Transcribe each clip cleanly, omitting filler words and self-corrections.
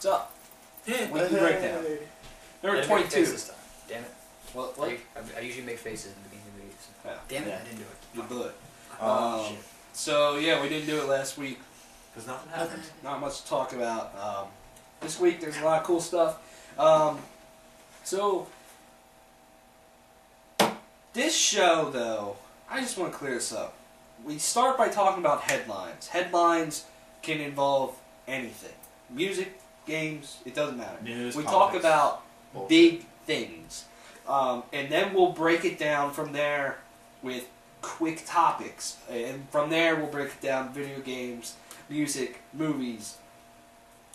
What's up? Weekly breakdown. Number 22. This time. Damn it. What? I usually make faces in the beginning of the video. So. Yeah. Damn it, Yeah. I didn't do it. You blew it. Shit. So, yeah, we didn't do it last week. Because nothing happened. Not much to talk about. This week, there's a lot of cool stuff. So, this show, though, I just want to clear this up. We start by talking about headlines. Headlines can involve anything. Music, games, it doesn't matter. News, we politics, talk about bullshit. big things. And then we'll break it down from there with quick topics. And from there, we'll break it down video games, music, movies.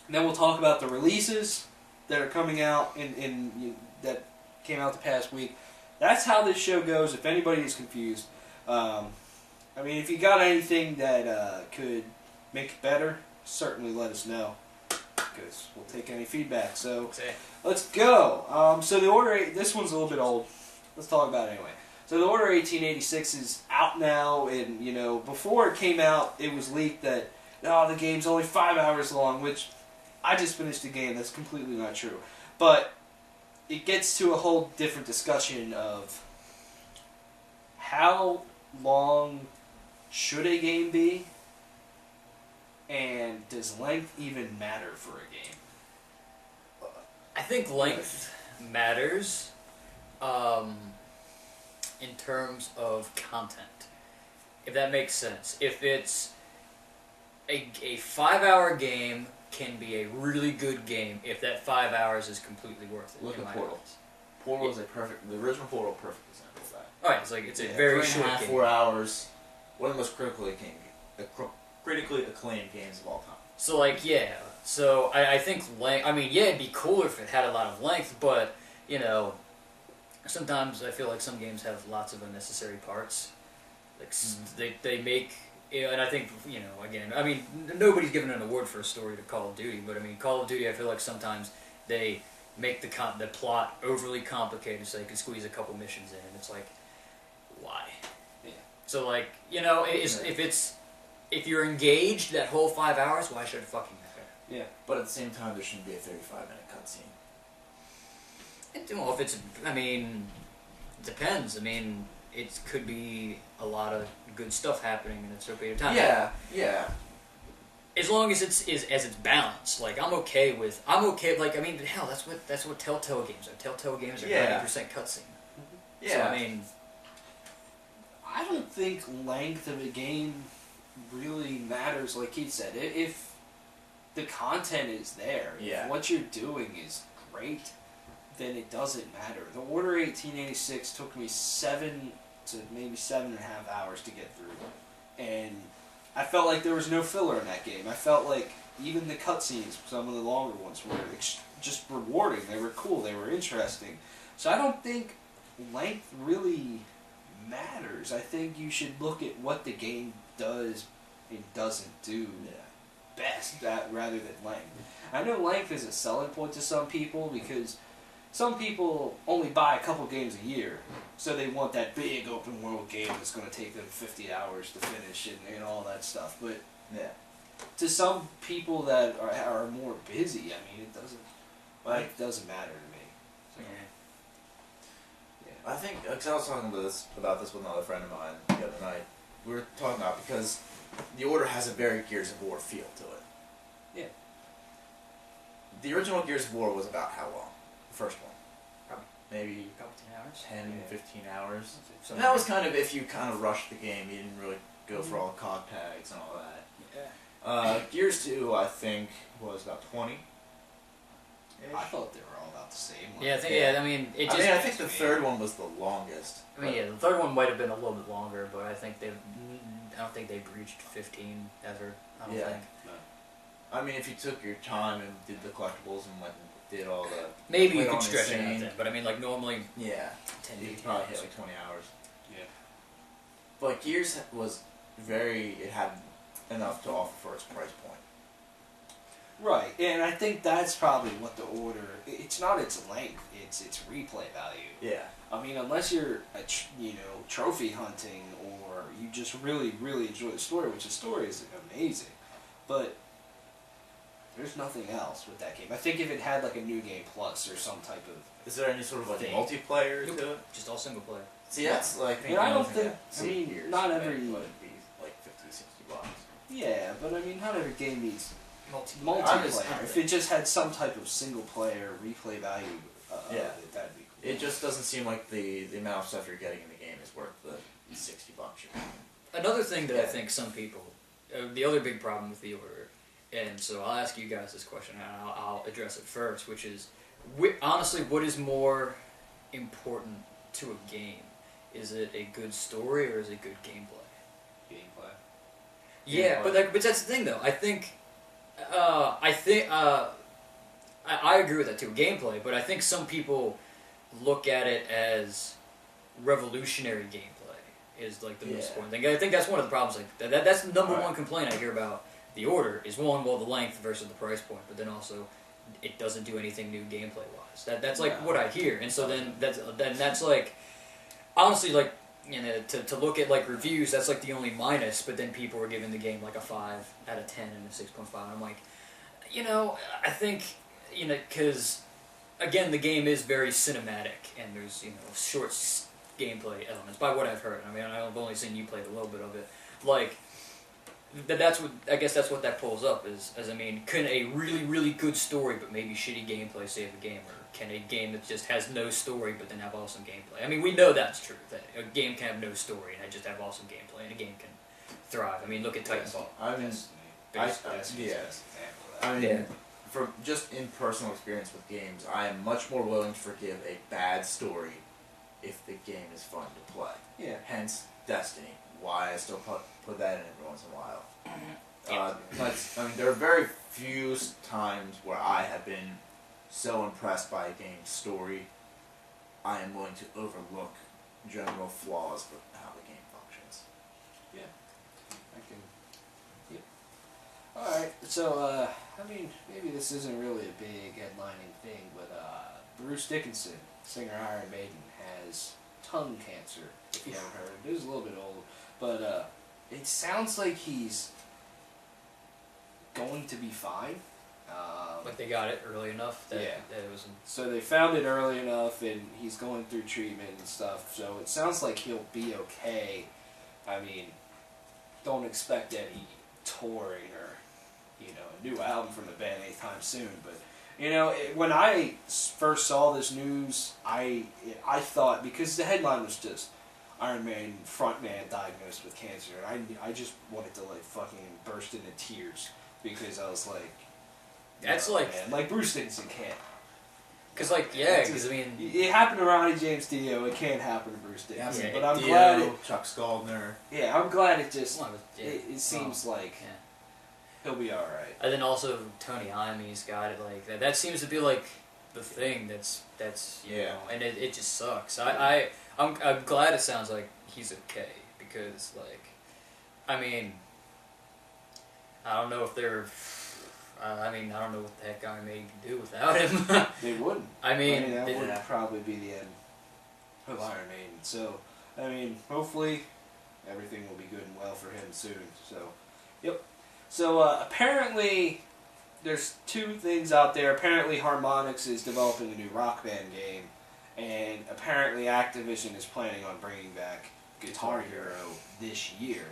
And then we'll talk about the releases that are coming out that came out the past week. That's how this show goes, if anybody is confused. I mean, if you got anything that could make it better, certainly let us know, because we'll take any feedback. So, let's go. So the Order, this one's a little bit old. Let's talk about it anyway. So the Order 1886 is out now, and, you know, before it came out, it was leaked that, oh, the game's only 5 hours long, which I just finished the game. That's completely not true. But it gets to a whole different discussion of how long should a game be, and does length even matter for a game? I think length matters in terms of content, if that makes sense. If it's a 5-hour game can be a really good game if that 5 hours is completely worth it. Look at Portal. Portal is the original Portal, perfect example of that. Alright, it's a very short 3.5, game. 4 hours. One of the most critically acclaimed games of all time. So, like, yeah. So, I think length... I mean, yeah, it'd be cooler if it had a lot of length, but, you know, sometimes I feel like some games have lots of unnecessary parts. Like, they make... And I think, you know, again, I mean, nobody's given an award for a story to Call of Duty, but, I mean, Call of Duty, I feel like sometimes they make the plot overly complicated so they can squeeze a couple missions in, and it's like, why? Yeah. So, like, you know, if you're engaged that whole 5 hours, why should it fucking matter? Yeah. But at the same time, there shouldn't be a 35-minute cutscene. Well, if it's, I mean, it depends. I mean, it could be a lot of good stuff happening in a short period of time. Yeah, yeah. As long as it's balanced. Like, I'm okay, like, I mean, hell, that's what Telltale games are. Telltale games are 90% cutscene. Yeah. So, I mean, I don't think length of a game really matters, like Keith said. If the content is there, if what you're doing is great, then it doesn't matter. The Order 1886 took me 7 to maybe 7.5 hours to get through, and I felt like there was no filler in that game. I felt like even the cutscenes, some of the longer ones, were just rewarding. They were cool. They were interesting. So I don't think length really matters. I think you should look at what the game does and doesn't do best, rather than length. I know length is a selling point to some people because some people only buy a couple games a year, so they want that big open world game that's going to take them 50 hours to finish and all that stuff. But to some people that are more busy, I mean, it doesn't matter to me. So, I think, because I was talking about this with another friend of mine the other night. We were talking about, because the Order has a very Gears of War feel to it. Yeah. The original Gears of War was about how long? The first one? Probably maybe a couple 10 hours. 10, 15 hours. So And that was kind of if you kind of rushed the game, you didn't really go for all the cog tags and all that. Yeah. Gears 2, I think, was about 20. I thought they were all about the same. Yeah, I mean, it just... I think the third one was the longest. I mean, the third one might have been a little bit longer, but I don't think they've reached 15 ever. I don't think. No. I mean, if you took your time and did the collectibles and went and did all the... Maybe you could stretch it out then, but I mean, like, normally... Yeah. 10, You 15 probably hours. hit like 20 hours. Yeah. But Gears was it had enough to offer for its price point. Right, and I think that's probably what the Order... It's not its length, it's its replay value. Yeah. I mean, unless you're, trophy hunting, or you just really, really enjoy the story, which the story is amazing. But There's nothing else with that game. I think if it had like a New Game Plus or some type of... Is there any sort of like thing. multiplayer to it? Just all single player. See, that's like... I don't think... I mean, not every... It would be like $50, $60. Yeah, but I mean, not every game needs multiplayer. If it just had some type of single player replay value, yeah, that'd be cool. It just doesn't seem like the amount of stuff you're getting in the game is worth the $60 you're paying. Another thing that I think some people... the other big problem with the order, and so I'll ask you guys this question, and I'll address it first, which is, honestly, what is more important to a game? Is it a good story or is it good gameplay? Gameplay. Yeah, but that's the thing, though. I think I agree with that too, gameplay. But I think some people look at it as revolutionary gameplay is like the most important thing. I think that's one of the problems. Like that's the number one complaint I hear about the order is one, well, the length versus the price point, but then also it doesn't do anything new gameplay wise. That's like what I hear, and so then that's like honestly like. You know, to look at like reviews, that's like the only minus. But then people are giving the game like a 5 out of 10 and a 6.5. I'm like, you know, I think because again, the game is very cinematic and there's short gameplay elements. By what I've heard, I mean I've only seen you play a little bit of it. Like that's what I guess that's what that pulls up is. As I mean, can a really good story but maybe shitty gameplay save a game? Or can a game that just has no story but then have awesome gameplay? I mean, we know that's true, that a game can have no story and just have awesome gameplay, and a game can thrive. I mean, look at Titanfall. I mean, from just in personal experience with games, I am much more willing to forgive a bad story if the game is fun to play. Yeah. Hence, Destiny. Why I still put that in every once in a while. I mean, there are very few times where I have been so impressed by a game's story, I am willing to overlook general flaws with how the game functions. Yeah. Alright, so, I mean, maybe this isn't really a big headlining thing, but, Bruce Dickinson, singer Iron Maiden, has tongue cancer, if you haven't heard. It is a little bit old, but, it sounds like he's going to be fine. Like they got it early enough that, that it was. So they found it early enough, and he's going through treatment and stuff. So it sounds like he'll be okay. I mean, don't expect any touring or a new album from the band anytime soon. But when I first saw this news, I thought, because the headline was just Iron Maiden frontman diagnosed with cancer, and I just wanted to like fucking burst into tears because I was like. That's like Bruce Dickinson can't. Because because I mean, it happened to Ronnie James Dio. It can't happen to Bruce Dickinson. Yeah, but I'm Dio, glad Chuck Schuldiner. Yeah, I'm glad it just. It seems like he'll be all right. And then also Tony Iommi's got it like that. That seems to be like the thing that's you know, and it just sucks. I'm glad it sounds like he's okay because I mean, I don't know if they're. I don't know what the heck Iron Maiden can do without him. They wouldn't. I mean that would probably be the end of Iron Maiden. So, I mean, hopefully everything will be good and well for him soon. So, yep. So, apparently, there's two things out there. Apparently, Harmonix is developing a new Rock Band game, and apparently Activision is planning on bringing back Guitar Hero this year.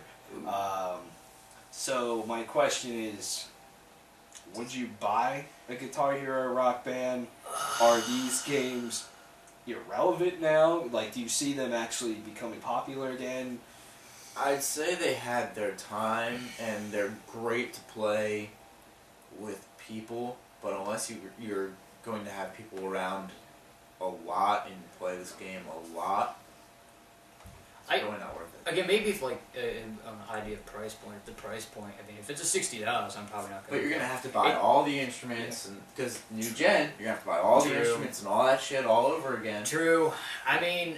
So, my question is, would you buy a Guitar Hero Rock Band? Are these games irrelevant now? Like, do you see them actually becoming popular again? I'd say they had their time, and they're great to play with people, but unless you're going to have people around a lot and play this game a lot, it's really not worth it. Again, maybe if an idea of price point, if the price point, I mean, if it's a $60, I'm probably not going to. But you're going to have to buy all the instruments, and because new gen, you're going to have to buy all the instruments and all that shit all over again. True. I mean,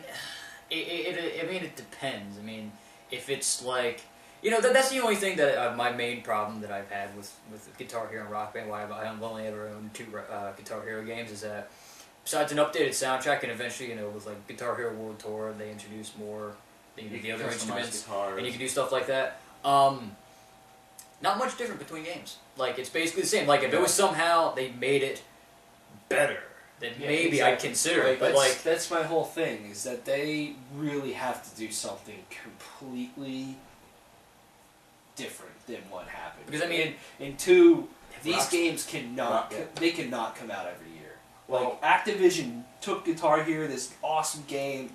it depends. I mean, if it's like, that's the only thing that my main problem that I've had with Guitar Hero and Rock Band, why I've only ever owned 2 Guitar Hero games, is that besides an updated soundtrack and eventually, with like Guitar Hero World Tour, they introduce more. The other instruments, and you can do stuff like that. not much different between games. Like, it's basically the same. Like, if it was somehow they made it better, then maybe I'd consider it. But, like... That's my whole thing, is that they really have to do something completely different than what happened. Because, I mean... And two, these games cannot come out every year. Like, Activision took Guitar Hero, this awesome game,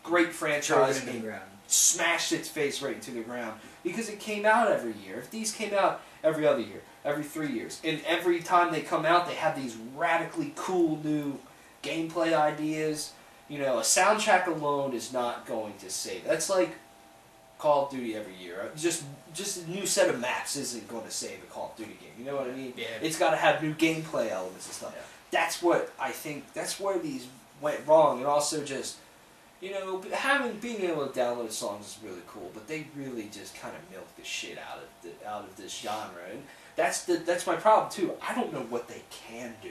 great franchise, and smashed its face right into the ground. Because it came out every year. If these came out every other year, every 3 years, and every time they come out, they have these radically cool new gameplay ideas. You know, a soundtrack alone is not going to save it. That's like Call of Duty every year. Just a new set of maps isn't going to save a Call of Duty game. You know what I mean? Yeah. It's got to have new gameplay elements and stuff. Yeah. That's what I think. That's where these went wrong, and also just. You know, being able to download songs is really cool, but they really just kind of milk the shit out of this genre, and that's my problem too. I don't know what they can do.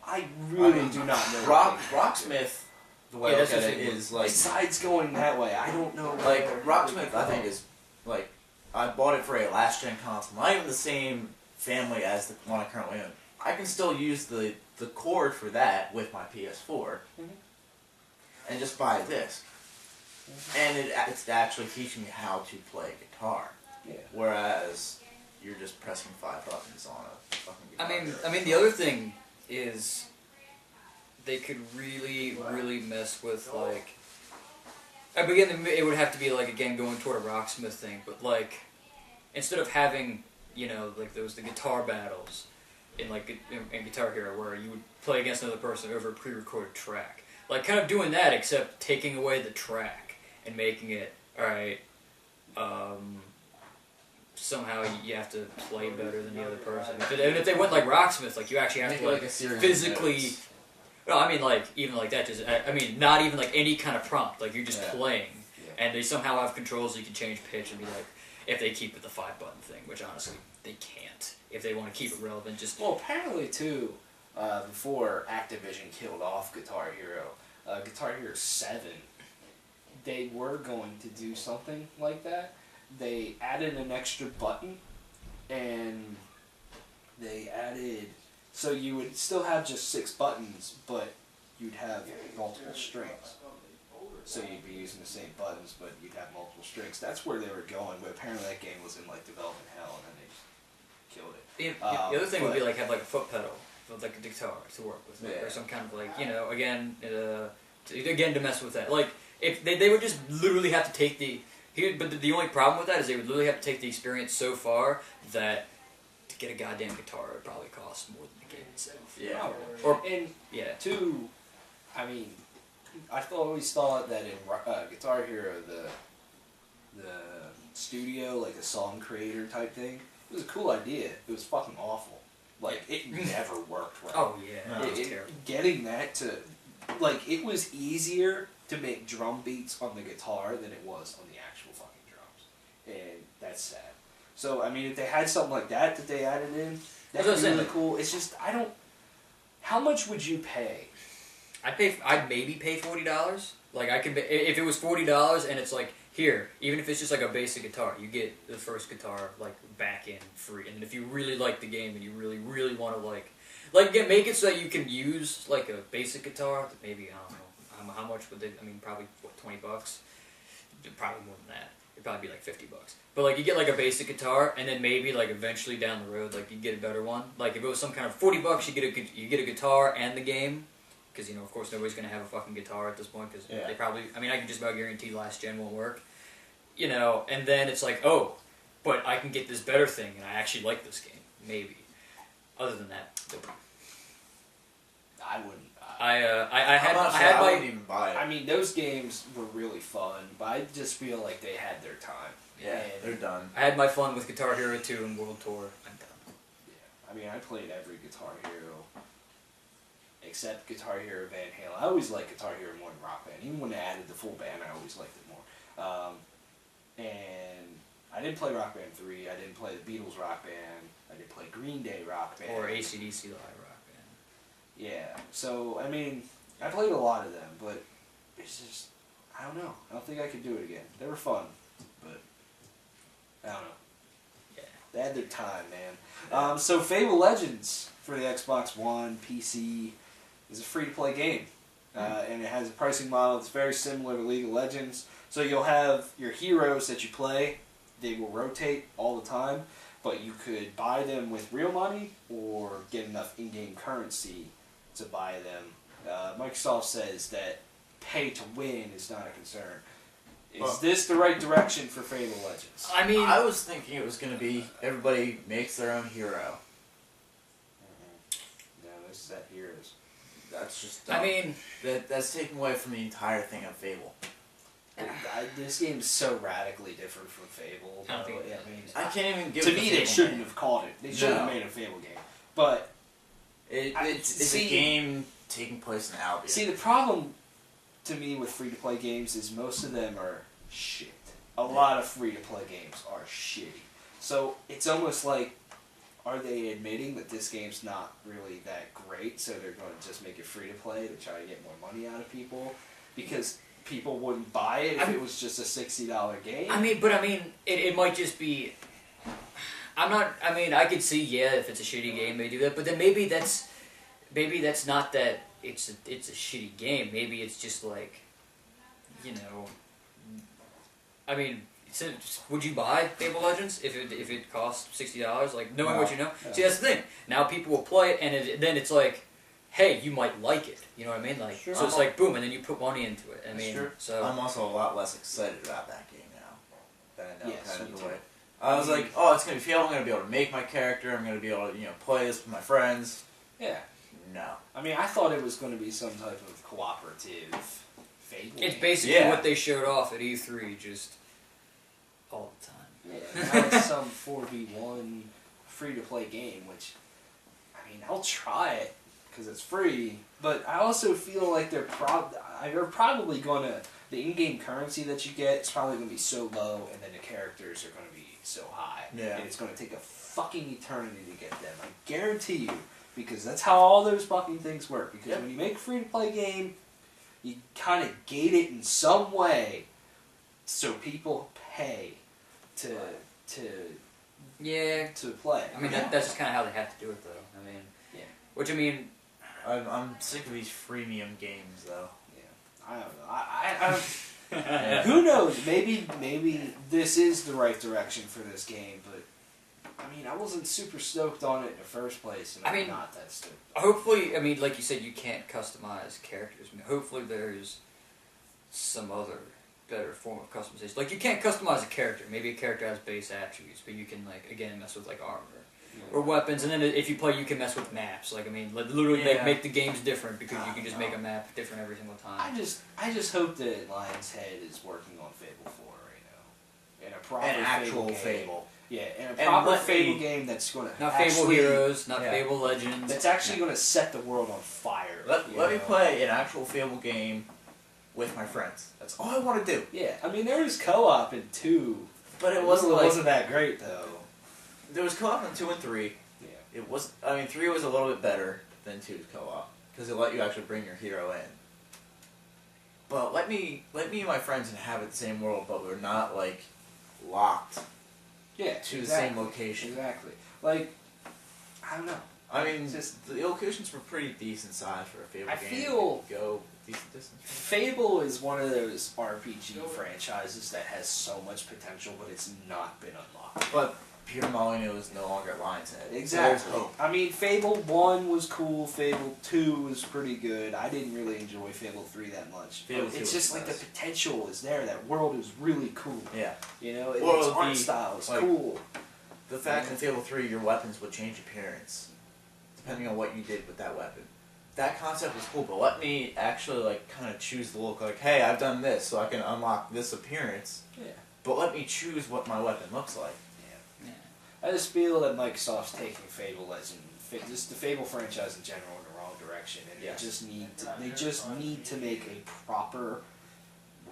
I really do not know. Rocksmith, the way I look at it is like. Besides going that way, I don't know. Like Rocksmith, I think is like I bought it for a last gen console, not even the same family as the one I currently own. I can still use the cord for that with my PS4. And just buy a disc. And it's actually teaching me how to play guitar. Yeah. Whereas you're just pressing 5 buttons on a fucking guitar. I mean, the other thing is they could really, really mess with, like... Again, it would have to be, like, again, going toward a Rocksmith thing, but, like, instead of having, you know, like, the guitar battles in, like, in Guitar Hero where you would play against another person over a pre-recorded track. Like, kind of doing that, except taking away the track and making it, alright, somehow you have to play better than the other person. And if they went like Rocksmith, like, you actually have to, like physically... No, I mean, like, even like that, just, I mean, not even, like, any kind of prompt. Like, you're just playing, and they somehow have controls so you can change pitch and be like, if they keep it the 5-button thing, which, honestly, they can't. If they want to keep it relevant, just... Well, apparently, too... before Activision killed off Guitar Hero, Guitar Hero 7, they were going to do something like that. They added an extra button, and they added... So you would still have just 6 buttons, but you'd have multiple strings. So you'd be using the same buttons, but you'd have multiple strings. That's where they were going, but apparently that game was in, like, development hell, and then they just killed it. The other thing would be, like, have, like, a foot pedal. With, like, a guitar to work with, like, or some kind of, like, you know, again, to mess with that. Like, if they would just literally have to take but the only problem with that is they would literally have to take the experience so far that to get a goddamn guitar would probably cost more than the game itself. Yeah. Two, I mean, I always thought that in Guitar Hero, the studio, like a song creator type thing, it was a cool idea. It was fucking awful. Like, it never worked right. Oh, yeah. No, getting that to... Like, it was easier to make drum beats on the guitar than it was on the actual fucking drums. And that's sad. So, I mean, if they had something like that they added in, that'd be really cool. It's just, I don't... How much would you pay? I'd maybe pay $40. Like, if it was $40 and it's like, here, even if it's just like a basic guitar, you get the first guitar, like, back in free. And if you really like the game and you really, really want to, like make it so that you can use, like, a basic guitar, maybe, I don't know, how much would they, I mean, probably, what, $20? Probably more than that. It'd probably be like $50. But, like, you get, like, a basic guitar, and then maybe, like, eventually down the road, like, you get a better one. Like, if it was some kind of $40, you get a guitar and the game. Because, you know, of course, nobody's going to have a fucking guitar at this point, because they probably, I mean, I can just about guarantee last gen won't work. You know, and then it's like, oh, but I can get this better thing, and I actually like this game. Maybe. Other than that, nope. I wouldn't. I wouldn't even buy it. I mean, those games were really fun, but I just feel like they had their time. Yeah, they're done. I had my fun with Guitar Hero 2 and World Tour. I'm done. Yeah, I mean, I played every Guitar Hero except Guitar Hero Van Halen. I always liked Guitar Hero more than Rock Band. Even when they added the full band, I always liked it more. And I didn't play Rock Band 3. I didn't play the Beatles Rock Band. I didn't play Green Day Rock Band. Or AC/DC Live Rock Band. Yeah. So, I mean, I played a lot of them, but it's just, I don't know. I don't think I could do it again. They were fun, but I don't know. Yeah. They had their time, man. So Fable Legends for the Xbox One, PC, is a free-to-play game. And it has a pricing model that's very similar to League of Legends. So you'll have your heroes that you play. They will rotate all the time. But you could buy them with real money or get enough in-game currency to buy them. Microsoft says that pay to win is not a concern. Is this the right direction for Fable Legends? I mean, I was thinking it was going to be everybody makes their own hero. No, this is that heroes. That's just. I mean, that's taken away from the entire thing of Fable. This game is so radically different from Fable. I can't even give to it me, they shouldn't have called it. They should have made a Fable game. But it's a game taking place in Albion. See, the problem to me with free-to-play games is most of them are shit. A lot of free-to-play games are shitty. So it's almost like, are they admitting that this game's not really that great, so they're going to just make it free-to-play to try to get more money out of people? Because people wouldn't buy it if it was just a $60 game. It might just be... I could see, if it's a shitty game, they do that, but then maybe that's not that it's a shitty game. Maybe it's just like, would you buy Fable Legends if it cost $60? Like, knowing what you know? See, that's the thing. Now people will play it, and then it's like, hey, you might like it. You know what I mean? Like, so it's like, boom, and then you put money into it. So I'm also a lot less excited about that game now than I know Yes, kind of me the too. way. I was like, oh, it's going to be Fable. I'm going to be able to make my character. I'm going to be able to, play this with my friends. Yeah. No. I thought it was going to be some type of cooperative Fable it's game. basically what they showed off at E3, just all the time. Yeah, now it's some 4v1 free-to-play game, which, I'll try it, because it's free, but I also feel like they're probably going to... The in-game currency that you get is probably going to be so low, and then the characters are going to be so high. Yeah. And it's going to take a fucking eternity to get them. I guarantee you, because that's how all those fucking things work. Because when you make a free-to-play game, you kind of gate it in some way so people pay to play. That's just kind of how they have to do it, though. Which, I'm sick of these freemium games, though. I don't know. I who knows? Maybe this is the right direction for this game, but I wasn't super stoked on it in the first place, and I'm not that stoked. Hopefully, like you said, you can't customize characters. Hopefully there's some other better form of customization. Like, you can't customize a character. Maybe a character has base attributes, but you can, again, mess with, armor. Or weapons, and then if you play, you can mess with maps. Literally make the games different, because you can just make a map different every single time. I just hope that Lion's Head is working on Fable 4 right now. In a proper actual Fable. Yeah, in a proper Fable game that's going to not Fable Heroes, not Fable Legends. That's actually going to set the world on fire. Let me play an actual Fable game with my friends. That's all I want to do. Yeah, there was co-op in 2. But it wasn't that great, though. There was co-op in 2 and 3. Yeah. It was. 3 was a little bit better than 2's co-op, because it let you actually bring your hero in. But let me and my friends inhabit the same world, but we're not locked. To the same location. Exactly. I don't know. The locations were pretty decent size for a Fable game. I feel go decent distance. Fable is one of those RPG franchises that has so much potential, but it's not been unlocked. But Peter Molyneux is no longer at Lion's Head. Exactly. So there's hope. Fable 1 was cool. Fable 2 was pretty good. I didn't really enjoy Fable 3 that much. It's just the potential is there. That world is really cool. Yeah. Its art style is cool. The fact in Fable 3 your weapons would change appearance, depending on what you did with that weapon. That concept was cool, but let me actually kind of choose the look. Hey, I've done this, so I can unlock this appearance. Yeah. But let me choose what my weapon looks like. I just feel that Microsoft's taking Fable Legends, just the Fable franchise in general, in the wrong direction, and they just need to make a proper,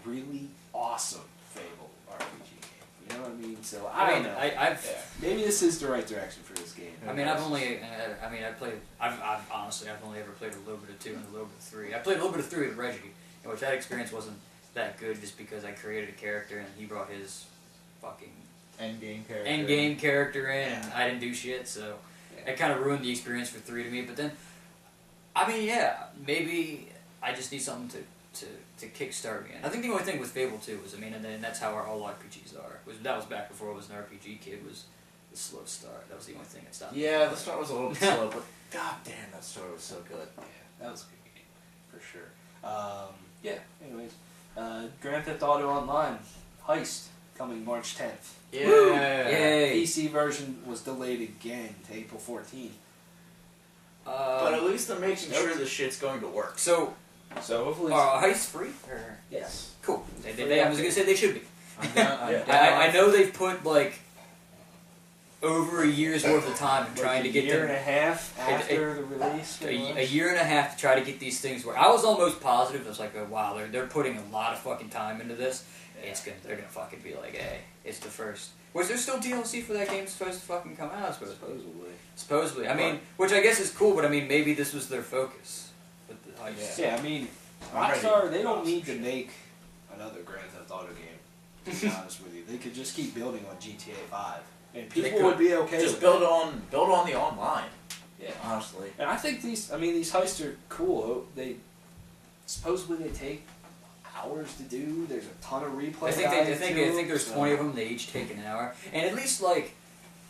really awesome Fable RPG game. You know what I mean? So I don't know. Maybe this is the right direction for this game. I've only ever played a little bit of 2 and a little bit of 3. I played a little bit of 3 with Reggie, in which that experience wasn't that good, just because I created a character and he brought his fucking End game character in, and I didn't do shit, so it kind of ruined the experience for 3 to me. But then, I mean, yeah, maybe I just need something to kickstart me. And I think the only thing with Fable 2 was, I mean, and then that's how all RPGs are. That was back before I was an RPG kid. Was the slow start. That was the only thing that stopped me. Yeah, the start was a little bit slow, but god damn, that story was so good. Yeah, that was a good game for sure. Yeah. Anyways, Grand Theft Auto Online Heist coming March 10th. Yeah. Woo! Yay! PC version was delayed again to April 14th. But at least they're making sure the shit's going to work. So hopefully, Heist free? yes. Cool. I was gonna say they should be. I I know they've put like over a year's worth of time in trying to get a year and a half after the release. A year and a half to try to get these things where I was almost positive. I was like, oh, wow, they're putting a lot of fucking time into this. They're gonna fucking be like, hey, it's the first. Was there still DLC for that game supposed to fucking come out? Supposedly. I mean, which I guess is cool, but I mean, maybe this was their focus with the Heist. Yeah, I mean, Rockstar, they don't need to make another Grand Theft Auto game, to be honest with you. They could just keep building on GTA 5. And people would be okay just with build on the online. Yeah. Honestly. And I think these heists are cool. Supposedly they take hours to do. There's a ton of replay. I think there's 20 of them. They each take an hour, and at least like,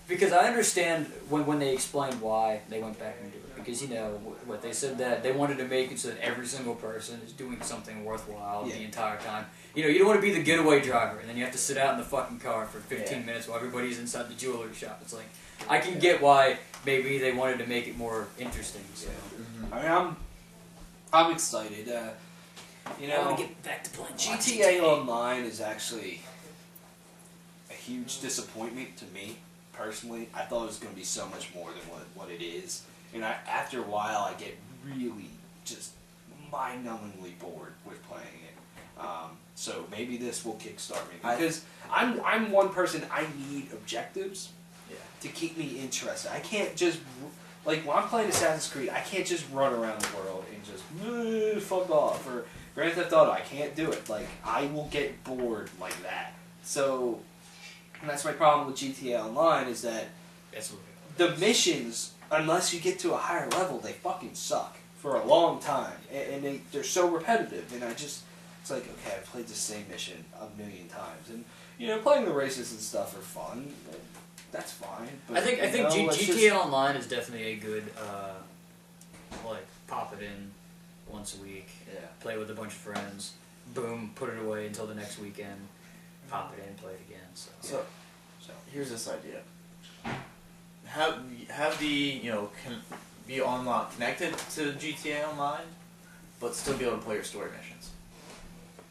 because I understand when they explained why they went back and did it, because you know what they said, that they wanted to make it so that every single person is doing something worthwhile the entire time. You know, you don't want to be the getaway driver, and then you have to sit out in the fucking car for 15 minutes while everybody's inside the jewelry shop. It's like, I can get why maybe they wanted to make it more interesting. So. I mean, I'm excited. You know, I want to get back to playing GTA Online is actually a huge disappointment to me, personally. I thought it was going to be so much more than what it is. And after a while, I get really just mind-numbingly bored with playing it. So maybe this will kickstart me. Because I'm one person, I need objectives to keep me interested. I can't just... Like, when I'm playing Assassin's Creed, I can't just run around the world and just fuck off. Or Grand Theft Auto, I can't do it. Like, I will get bored like that. So, and that's my problem with GTA Online, is that the missions, unless you get to a higher level, they fucking suck for a long time. And they're so repetitive. And it's like, okay, I've played the same mission a million times. And, you know, playing the races and stuff are fun. That's fine. But, I think GTA Online is definitely a good, like, pop it in once a week, play with a bunch of friends, boom, put it away until the next weekend, pop it in, play it again. So here's this idea. Have the, be online, connected to GTA Online, but still be able to play your story missions.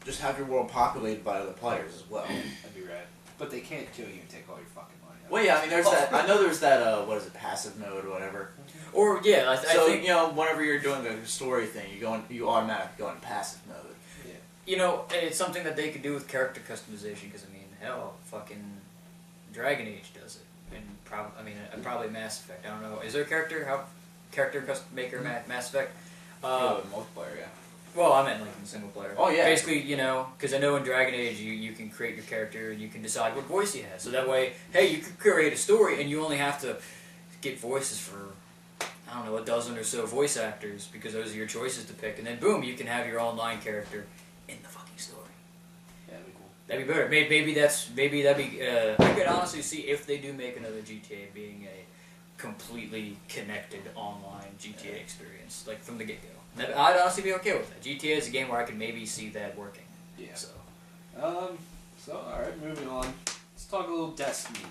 Just have your world populated by other players as well. That'd be rad. But they can't kill you and take all your fucking money. Well, yeah, I mean, there's that. I know there's that. What is it, passive mode or whatever. Or I think whenever you're doing the story thing, you automatically go into passive mode. Yeah. You know, it's something that they could do with character customization. Because I mean, hell, fucking Dragon Age does it, and probably Mass Effect. I don't know. Is there a character custom maker Mass Effect? Multiplayer, yeah. Well, I meant like in single player. Oh, yeah. Basically, because I know in Dragon Age you can create your character and you can decide what voice he has. So that way, hey, you can create a story and you only have to get voices for, I don't know, a dozen or so voice actors because those are your choices to pick. And then boom, you can have your online character in the fucking story. Yeah, that'd be cool. That'd be better. Maybe that'd be. I could honestly see if they do make another GTA being a completely connected online GTA experience, like from the get-go. I'd honestly be okay with that. GTA is a game where I could maybe see that working. Yeah. Alright, moving on. Let's talk a little Destiny.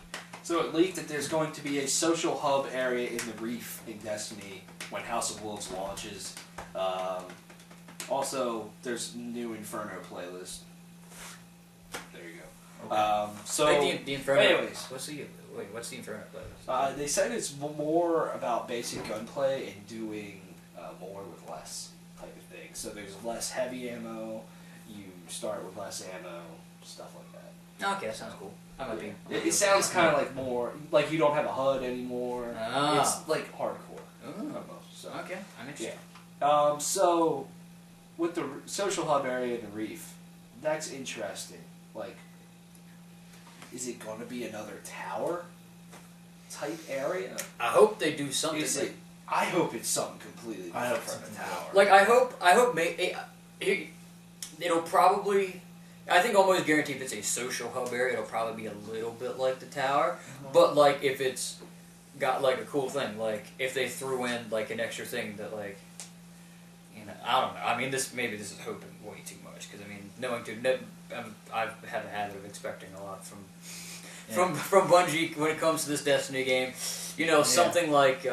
So it leaked that there's going to be a social hub area in the Reef in Destiny when House of Wolves launches. Also, there's new Inferno playlist. There you go. Okay. So like the Inferno. Anyways, what's the Inferno playlist? They said it's more about basic gunplay and doing more with less type of thing. So there's less heavy ammo. You start with less ammo, stuff like that. Okay, that sounds cool. I might be. It sounds kind of like more like you don't have a HUD anymore. Ah. It's like hardcore. Almost. So. Okay, I'm interested. Yeah. So with the social hub area in the Reef, that's interesting. Like, is it going to be another tower type area? I hope they do something. I hope it's something completely different from a tower. Like I hope it'll probably. I think almost guaranteed if it's a social hub area, it'll probably be a little bit like the tower. But like if it's got like a cool thing, like if they threw in like an extra thing that like, you know, I don't know. I mean, this is hoping way too much because I mean, I've had a habit of expecting a lot from Bungie when it comes to this Destiny game. You know, something like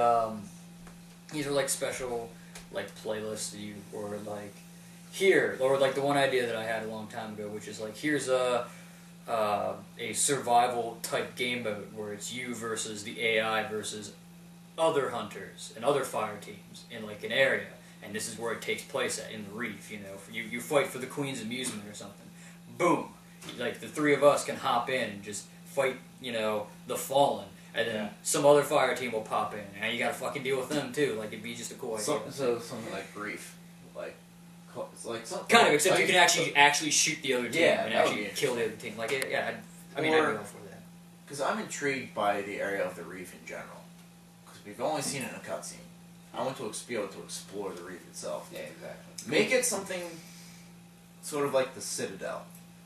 these are like special like playlists that you or like. Here, or like the one idea that I had a long time ago, which is like, here's a survival type game mode where it's you versus the AI versus other hunters and other fire teams in like an area, and this is where it takes place at, in the reef, you know, you fight for the Queen's amusement or something. Boom! Like the three of us can hop in and just fight, you know, the Fallen, and then some other fire team will pop in, and you gotta fucking deal with them too, like it'd be just a cool idea. So something like Reef, like... It's like kind of, except like, you can actually shoot the other team and actually kill the other team. Like, I'd be all for that. Because I'm intrigued by the area of the reef in general. Because we've only seen it in a cutscene. I want to be able to explore the reef itself. Yeah, exactly. Make it something sort of like the Citadel,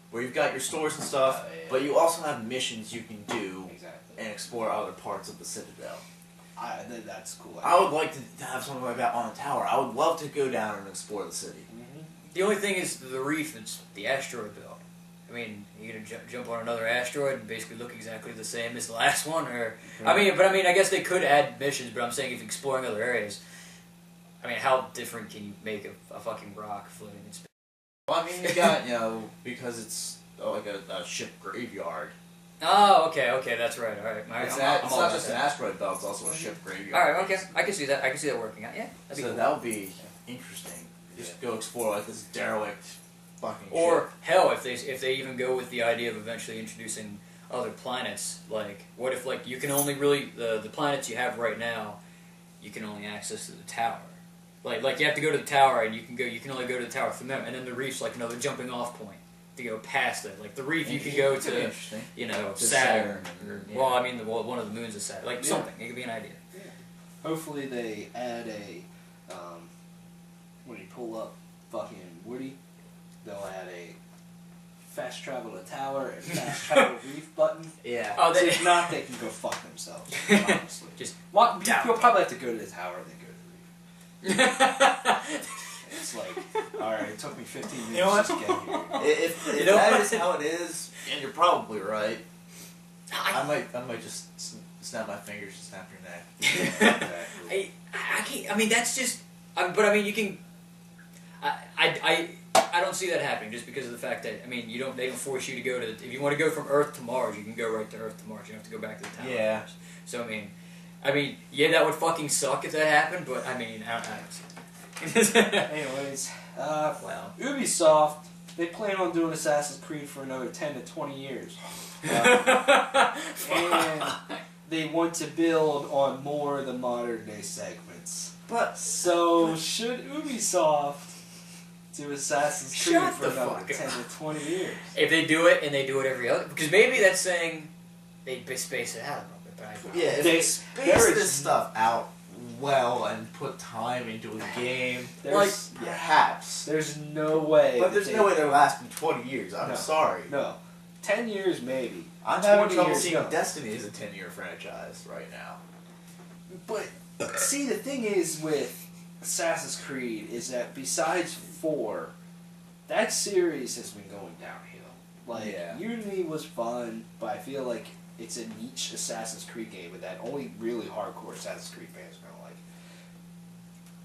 where you've got your stores and stuff, but you also have missions you can do and explore other parts of the Citadel. That's cool. I would like to have something like that on a tower. I would love to go down and explore the city. The only thing is the reef, it's the asteroid belt. I mean, you're going to jump on another asteroid and basically look exactly the same as the last one? Or I guess they could add missions, but I'm saying if exploring other areas, I mean, how different can you make a fucking rock floating in space? Well, I mean, you got, you know, because it's like a ship graveyard. Oh, okay, that's right, alright. It's not just an asteroid belt, it's also a ship graveyard. Alright, okay, I can see that working out, yeah. So cool. That would be interesting. Just go explore like this derelict fucking or ship. Hell, if they even go with the idea of eventually introducing other planets, like what if like you can only really the planets you have right now, you can only access to the tower. Like you have to go to the tower and you can only go to the tower from them, and then the reef's like another jumping off point to go past it. Like the reef you can go to, you know, Saturn. Well, I mean one of the moons is Saturn. Like something. It could be an idea. Yeah. Hopefully they add a when you pull up fucking Woody, they'll add a fast travel to tower and fast travel reef button. Yeah. Oh, if not, they can go fuck themselves. Honestly, you'll probably have to go to the tower and then go to the reef. It's like, all right, it took me 15 minutes just to get here. If that is how it is, and you're probably right, I might just snap my fingers and snap your neck. I can't. I mean, that's just. But I mean, you can. I don't see that happening just because of the fact that they don't force you to go to. If you want to go from Earth to Mars, you can go right to Earth to Mars. You don't have to go back to the tower. Yeah. So I mean, yeah, that would fucking suck if that happened. But I mean, I don't see that. Anyways, Ubisoft, they plan on doing Assassin's Creed for another 10 to 20 years. And they want to build on more of the modern day segments. So, should Ubisoft do Assassin's Creed for another 10 to 20 years? If they do it, and they do it every other... Because maybe that's saying they space it out a little bit, but if they space this stuff out well and put time into a game, perhaps. There's no way. But there's no way they're lasting 20 years. I'm sorry. No. 10 years, maybe. I'm having trouble seeing Destiny as a 10-year franchise right now. But... See, the thing is with Assassin's Creed is that besides 4, that series has been going downhill. Unity was fun, but I feel like it's a niche Assassin's Creed game that only really hardcore Assassin's Creed fans are going to like.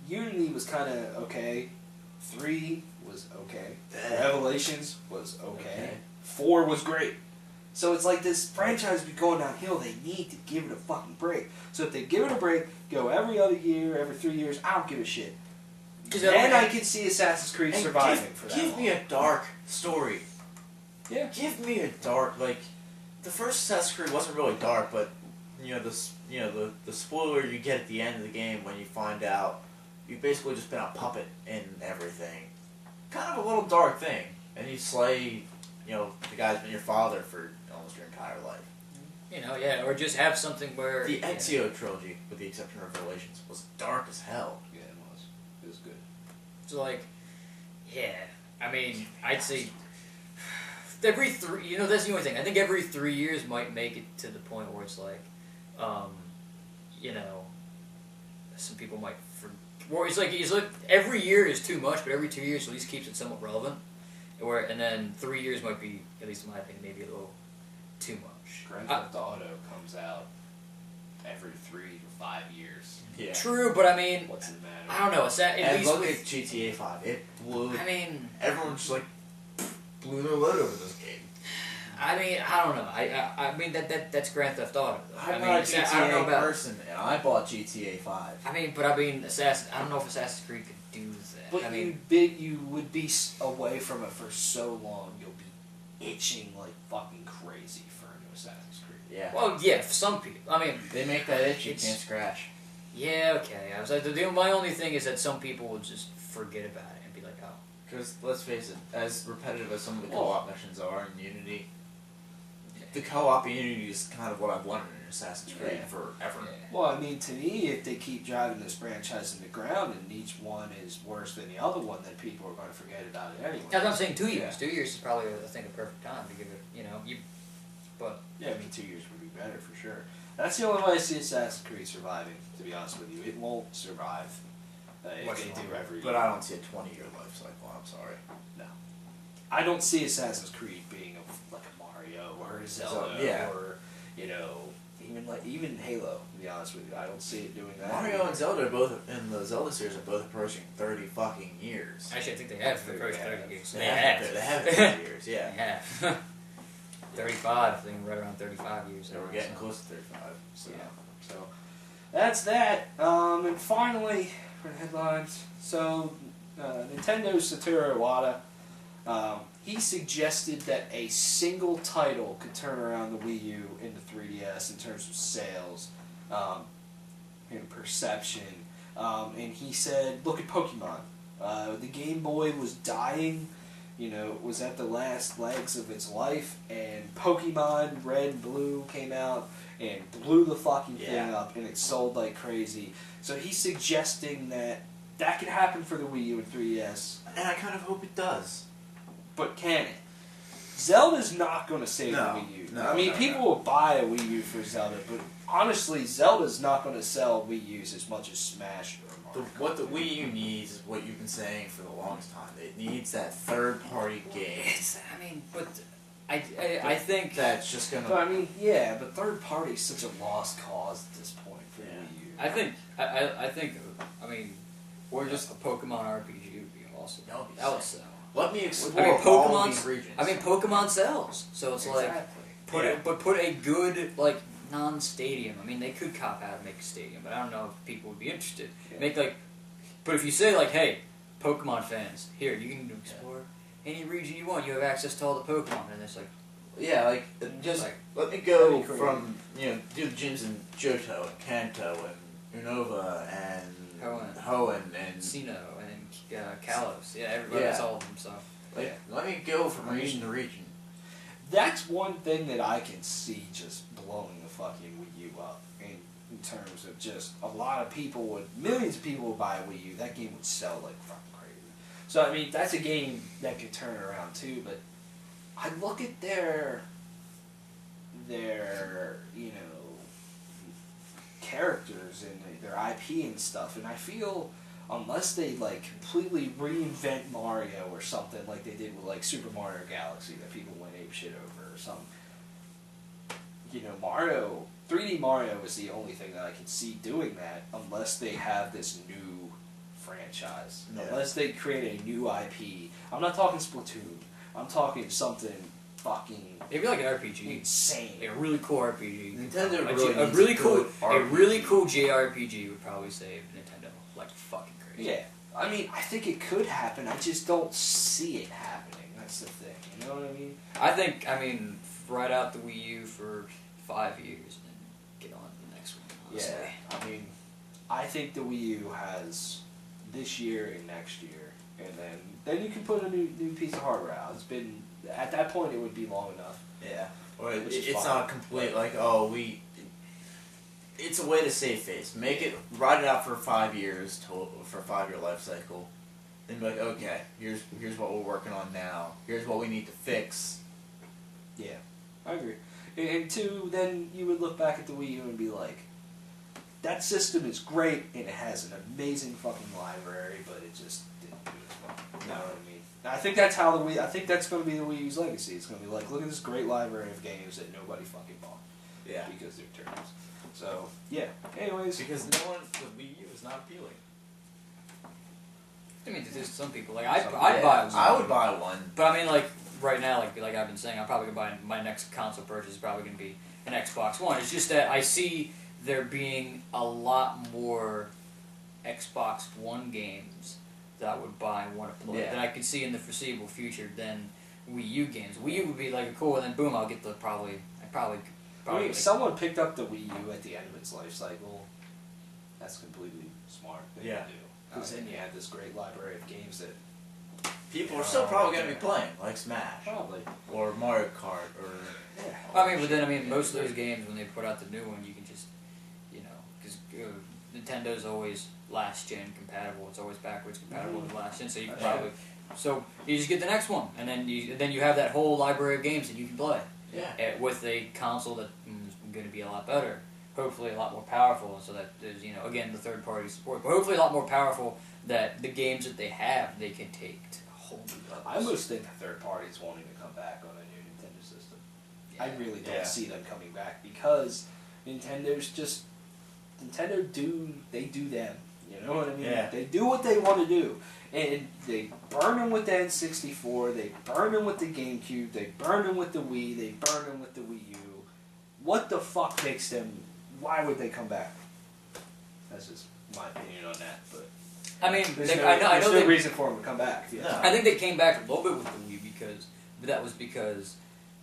Unity was kind of okay. 3 was okay. Revelations was okay. 4 was great. So it's like this franchise be going downhill. They need to give it a fucking break. So if they give it a break, go every other year, every 3 years, I don't give a shit. Then I can see Assassin's Creed surviving for that long. Give me a dark story. Yeah. Give me a dark, like, the first Assassin's Creed wasn't really dark, but the spoiler you get at the end of the game when you find out you've basically just been a puppet in everything. Kind of a little dark thing, and you slay the guy's been your father for almost your entire life. Yeah, or just have something where... The Ezio trilogy, with the exception of Revelations, was dark as hell. Yeah, it was. It was good. So, I mean, I'd say... Every 3... that's the only thing. I think every 3 years might make it to the point where it's like, some people might... Well, it's like every year is too much, but every 2 years at least keeps it somewhat relevant. And then 3 years might be, at least in my opinion, maybe a little too much. Grand Theft Auto comes out every 3 to 5 years. Yeah. True, but I mean... What's the matter? I don't know. And look at GTA 5. It blew... I mean... Everyone just, blew their load over this game. I mean, I don't know. I mean, that's Grand Theft Auto. I'm not a GTA person, and I bought GTA 5. I mean, but I mean, I don't know if Assassin's Creed could do that. But I mean, you would be away from it for so long, you'll be itching like fucking crazy for a new Assassin's Creed. Yeah. Well, yeah, for some people. I mean, they make that itch you can't scratch. Yeah, okay. I was like, my only thing is that some people will just forget about it and be like, oh. Because let's face it, as repetitive as some of the co-op missions are in Unity, the co-op in Unity is kind of what I've wanted in Assassin's Creed forever. Yeah. Well, I mean, to me, if they keep driving this franchise in the ground and each one is worse than the other one, then people are going to forget about it anyway. That's what I'm saying. 2 years. 2 years is probably, I think, a perfect time to give it. But yeah, I mean, 2 years would be better for sure. That's the only way I see Assassin's Creed surviving. To be honest with you, it won't survive. If they do every year. But I don't see a 20-year life cycle. I'm sorry. No, I don't see Assassin's Creed being like a Mario or a Zelda or even Halo. To be honest with you, I don't see it doing that. Mario and Zelda are both in the Zelda series are both approaching 30 fucking years. Actually, I think they have approached 30 years. They have 30 years. Yeah. They have. 35. I think right around 35 years. So we're getting close to 35. So, so that's that. And finally, for the headlines, so Nintendo's Satoru Iwata, he suggested that a single title could turn around the Wii U into 3DS in terms of sales and perception. And he said, look at Pokemon. The Game Boy was dying. Was at the last legs of its life, and Pokemon Red and Blue came out and blew the fucking thing up, and it sold like crazy. So he's suggesting that could happen for the Wii U and 3DS. And I kind of hope it does. But can it? Zelda's not going to save the Wii U. No, people will buy a Wii U for Zelda, but honestly, Zelda's not going to sell Wii U's as much as Smash or Mario. What the Wii U needs is what you've been saying for the longest time. It needs that third-party game. I think that's just gonna. But I mean, yeah, but third party is such a lost cause at this point for the Wii U. I think. I mean, or just a Pokemon RPG would be awesome. That would sell. Let me explore all these regions. I mean, Pokemon sells, so it's put a good non-stadium. I mean, they could cop out and make a stadium, but I don't know if people would be interested. Yeah. But if you say hey, Pokemon fans, here you can explore any region you want. You have access to all the Pokemon, and it's let me go from do the gyms in Johto and Kanto and Unova and Hoenn and Sinnoh and Kalos. Yeah, everybody's all of them. So let me go from region to region. That's one thing that I can see just blowing the fucking Wii U up in terms of just a lot of people millions of people would buy a Wii U. That game would sell like fucking crazy. So I mean, that's a game that could turn around too. But I look at their characters and their IP and stuff, and I feel unless they completely reinvent Mario or something like they did with Super Mario Galaxy that people went apeshit over or something. 3D Mario is the only thing that I can see doing that unless they have this new franchise. Yeah. Unless they create a new IP. I'm not talking Splatoon. I'm talking something fucking maybe like an RPG. Insane. A really cool RPG. Nintendo a really cool JRPG would probably save Nintendo like fucking crazy. Yeah. I mean, I think it could happen. I just don't see it happening. That's the thing. You know what I mean? I mean, write out the Wii U for 5 years and get on to the next one. Honestly. Yeah. I mean, I think the Wii U has this year and next year, and then you can put a new piece of hardware out. It's been at that point it would be long enough. Yeah, or it's fine. Not complete like it's a way to save face. Ride it out for 5 years for a 5-year life cycle. Then be like, okay, here's what we're working on now. Here's what we need to fix. Yeah, I agree. And two, then you would look back at the Wii U and be like, that system is great and it has an amazing fucking library, but it just didn't do as well. You know what I mean? I think that's how I think that's going to be the Wii U's legacy. It's going to be like, look at this great library of games that nobody fucking bought. Yeah. Because they're turtles. So, yeah. Anyways. Because the Wii U is not appealing. I mean, there's some people, like, I'd buy one. I would buy one. But I mean, like, right now, like I've been saying, I'm probably going to buy, my next console purchase is probably going to be an Xbox One. It's just that I see there being a lot more Xbox One games that I would buy and want to play, that I could see in the foreseeable future than Wii U games. Wii U would be like, cool, and then boom, I'll get the if someone picked up the Wii U at the end of its life cycle, that's completely smart. To do. Because then you have this great library of games that people are still probably going to be playing, like Smash. Probably. Or Mario Kart, or... Yeah. Most of those games, when they put out the new one, you can just, because Nintendo's always last-gen compatible. It's always backwards compatible with last-gen, so you can probably... So, you just get the next one, and then you have that whole library of games that you can play. Yeah. With a console that's going to be a lot better. Hopefully a lot more powerful, so that there's, again, the third-party support, but hopefully a lot more powerful that the games that they have, they can take to whole new levels. I almost think the third party's wanting to come back on a new Nintendo system. Yeah. I really don't see them coming back because Nintendo do them. You know what I mean? Yeah. They do what they want to do. And they burn them with the N64, they burn them with the GameCube, they burn them with the Wii, they burn them with the Wii U. What the fuck makes them... Why would they come back? That's just my opinion on that, but... I mean, there's no reason for them to come back. Yeah. No. I think they came back a little bit with the Wii but that was because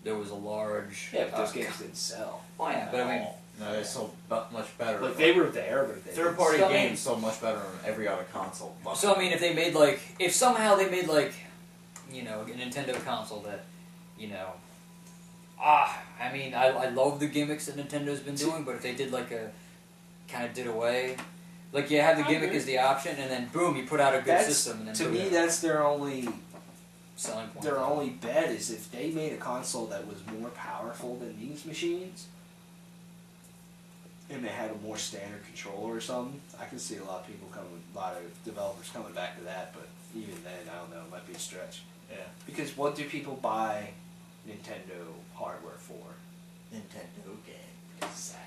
there was a large... Yeah, but those games didn't sell. Oh yeah, but I mean... No, they sold much better. Like, they were there, but they third-party games sold much better on every other console. So, I mean, if they made, like... If somehow they made, like, a Nintendo console that, I mean, I love the gimmicks that Nintendo's been doing, but if they did, like, kind of did away... Like, you have the gimmick as the option, and then, boom, you put out a good system. And then to me, that's their only... selling point. Their only bet is if they made a console that was more powerful than these machines... and they had a more standard controller or something, I can see a lot of developers coming back to that, but even then, I don't know, it might be a stretch. Yeah. Because what do people buy Nintendo hardware for? Nintendo game. Exactly.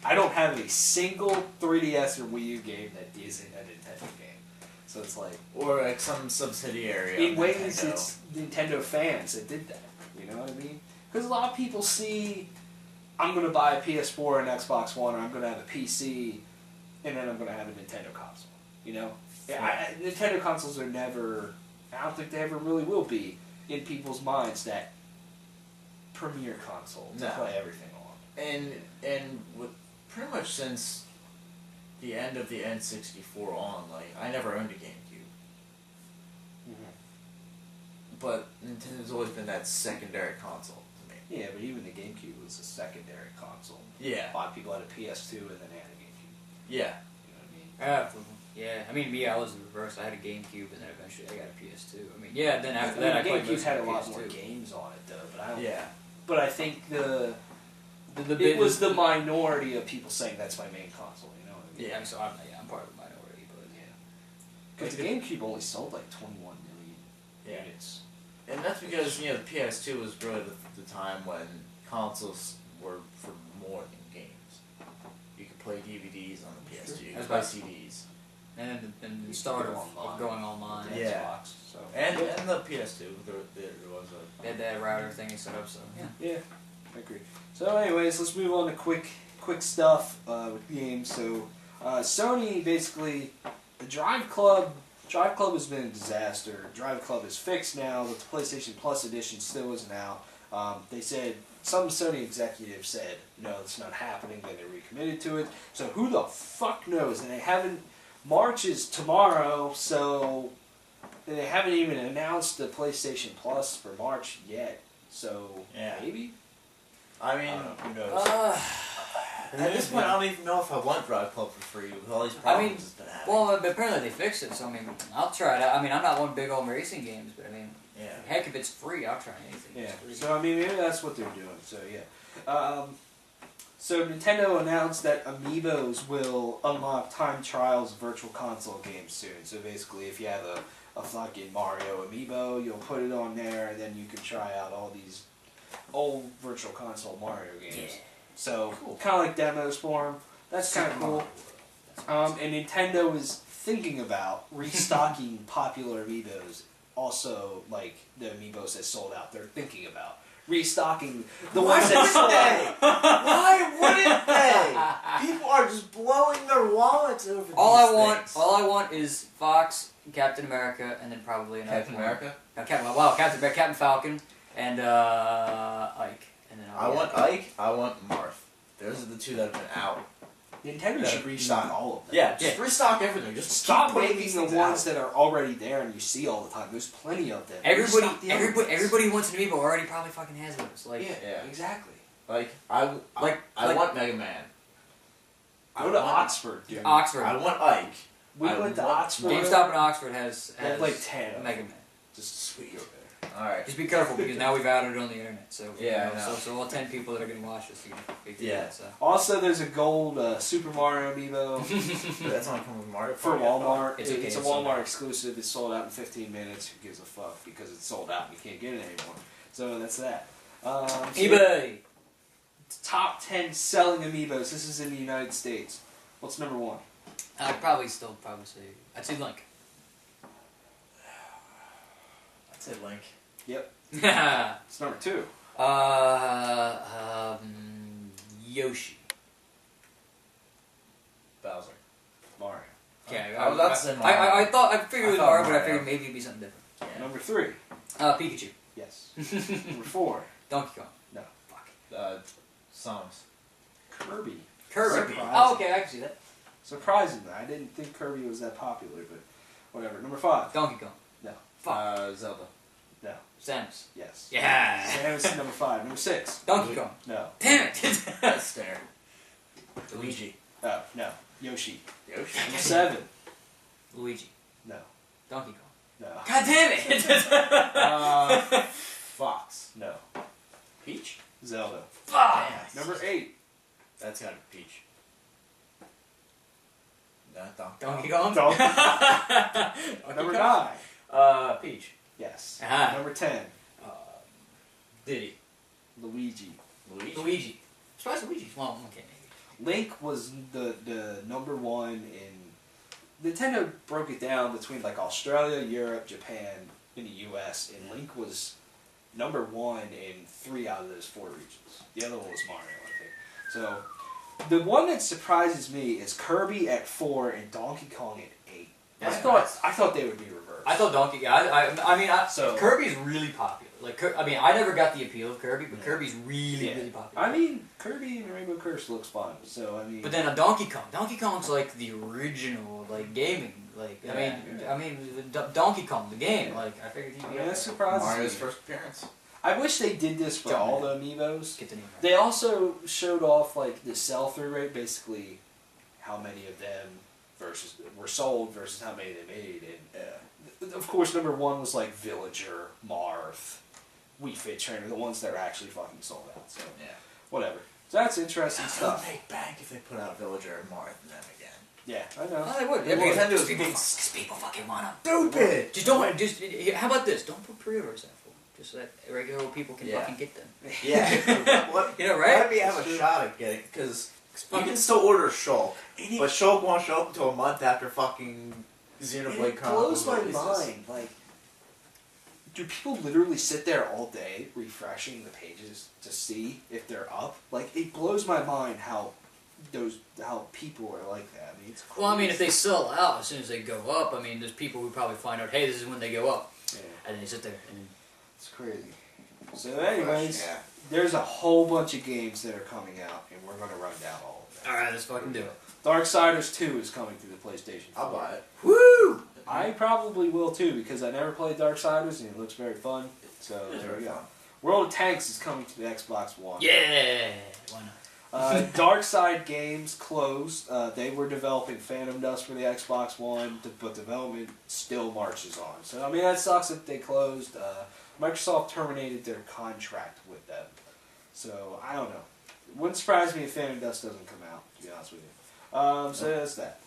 I don't have a single 3DS or Wii U game that isn't a Nintendo game. So it's like... Or like some subsidiary in ways, Nintendo. It's Nintendo fans that did that. You know what I mean? Because a lot of people see... I'm going to buy a PS4 and Xbox One, or I'm going to have a PC, and then I'm going to have a Nintendo console. Nintendo consoles are never... I don't think they ever really will be in people's minds that premier console to play everything on. And with pretty much since the end of the N64 on, like, I never owned a GameCube. Mm-hmm. But Nintendo's always been that secondary console. Yeah, but even the GameCube was a secondary console. Yeah. A lot of people had a PS2 and then they had a GameCube. Yeah. You know what I mean? Yeah. I mean, I was the reverse. I had a GameCube and then eventually I got a PS2. I mean, then after that I played GameCube had a lot more games on it, though. But I don't. Yeah. But I think it was the minority of people saying that's my main console. You know what I mean? Yeah. So I'm part of the minority, but yeah. Because the GameCube only sold like 21 million units. And that's because, the PS2 was really the time when consoles were for more than games. You could play DVDs on the PS2, you could play CDs. And the start of going online. Yeah. Xbox, so. And the PS2, there was a... They had that router thing set up, so yeah. I agree. So anyways, let's move on to quick stuff with games. So Sony basically, the Drive Club has been a disaster. Drive Club is fixed now, but the PlayStation Plus edition still isn't out. They said, some Sony executives said, no, it's not happening, then they recommitted to it. So who the fuck knows? And they haven't March is tomorrow, so they haven't even announced the PlayStation Plus for March yet. So maybe. I mean, who knows? At this point, I don't even know if I want Drive Club for free with all these problems it's been having. Well, apparently they fixed it, so I mean, I'll try it out. I mean, I'm not one big old racing games, but I mean, heck, if it's free, I'll try anything. Yeah. So I mean, maybe that's what they're doing. So yeah. So Nintendo announced that Amiibos will unlock time trials virtual console games soon. So basically, if you have a fucking Mario Amiibo, you'll put it on there, and then you can try out all these old virtual console Mario games. Yeah. So, kind of like demos for them. That's kind of cool. And Nintendo is thinking about restocking popular Amiibos. Also, like, the Amiibos that sold out. They're thinking about restocking the ones that sold out. Why wouldn't they? People are just blowing their wallets over these things. All I want is Fox, Captain America, and then probably another Captain America? No, Captain Falcon, and Ike. And then I want Ike, I want Marth. Those are the two that have been out. Nintendo should restock all of them. Yeah, just restock everything. Just stop making the ones that are already there and you see all the time. There's plenty of them. Everybody who wants an Amiibo already probably fucking has those. Like, yeah, exactly. Like I want Mega Man. Go to Oxford, dude. Oxford. I want Ike. We went to Oxford. GameStop in Oxford has like 10 Mega Man. Just sweet over there. Alright. Just be careful because now we've outed it on the internet. So yeah, so all 10 people that are going to watch this are going to be that, so. Also, there's a gold Super Mario Amiibo. That's only coming with Mario for Walmart. It's a Walmart exclusive. It's sold out in 15 minutes. Who gives a fuck? Because it's sold out and you can't get it anymore. So that's that. eBay. Top 10 selling Amiibos. This is in the United States. What's number 1? I'd probably say I'd say Link. I'd say Link. Yep. It's number 2. Yoshi. Bowser. Mario. Okay, I figured it was Mario, but I figured maybe it'd be something different. Yeah. Number 3. Pikachu. Yes. Number 4. Donkey Kong. No. Fuck. Samus. Kirby. Oh, okay, I can see that. Surprisingly, I didn't think Kirby was that popular, but whatever. Number 5. Donkey Kong. No. Zelda. No. Samus. Yes. Yeah. Samus is number 5. Number 6. Donkey Kong. No. Damn it. That's there. Luigi. Oh, no. Yoshi. Number 7. Luigi. No. Donkey Kong. No. God damn it. Fox. No. Peach? Zelda. Fuck. Number 8. That's gotta be Peach. No, Donkey Kong? Number 9. Peach. Yes. Uh-huh. Number 10. Diddy. Luigi. Luigi. Surprise Luigi. Well, okay, maybe. Link was the number 1 in... Nintendo broke it down between like Australia, Europe, Japan, in the US, and Link was number 1 in 3 out of those 4 regions. The other one was Mario, I think. So, the one that surprises me is Kirby at 4 and Donkey Kong at 8. I thought they would be reversed. I thought Donkey. Kirby's really popular. Like, I never got the appeal of Kirby, but Kirby's really popular. I mean, Kirby and Rainbow Curse looks fun. So I mean. But then Donkey Kong's like the original like gaming. Like I mean, Donkey Kong the game. Like I figured he'd be. That surprises me. Mario's first appearance. I wish they did this for all the Amiibos. Get the name right. They also showed off like the sell-through rate, basically how many of them were sold versus how many they made, and of course number 1 was like Villager, Marth, Wii Fit Trainer, the ones that are actually fucking sold out. So whatever. So that's interesting stuff. They'll make bank if they put out Villager and Marth and them again. Yeah, I know. Oh, they would. Yeah, because people fucking want them. Stupid. How about this? Don't put pre-orders out for them, just so that regular people can fucking get them. Yeah. You know, right? Let me have a shot at getting, because you can still order Shulk, but Shulk won't show up until a month after fucking Xenoblade Chronicles. It blows my mind. Like, do people literally sit there all day refreshing the pages to see if they're up? Like, it blows my mind how people are like that. I mean, it's crazy. Well, I mean, if they sell out as soon as they go up, I mean, there's people who probably find out, hey, this is when they go up, and they sit there and it's crazy. So, anyways, there's a whole bunch of games that are coming out, and we're going to run down all of them. All right, let's fucking do it. Darksiders 2 is coming to the PlayStation 4. I'll buy it. Woo! I probably will too, because I never played Darksiders and it looks very fun. So there we go. World of Tanks is coming to the Xbox One. Yeah! Why not? Darkside Games closed. They were developing Phantom Dust for the Xbox One, but development still marches on. So, I mean, that sucks that they closed. Microsoft terminated their contract with them. So, I don't know. It wouldn't surprise me if Phantom Dust doesn't come out, to be honest with you. So that's that.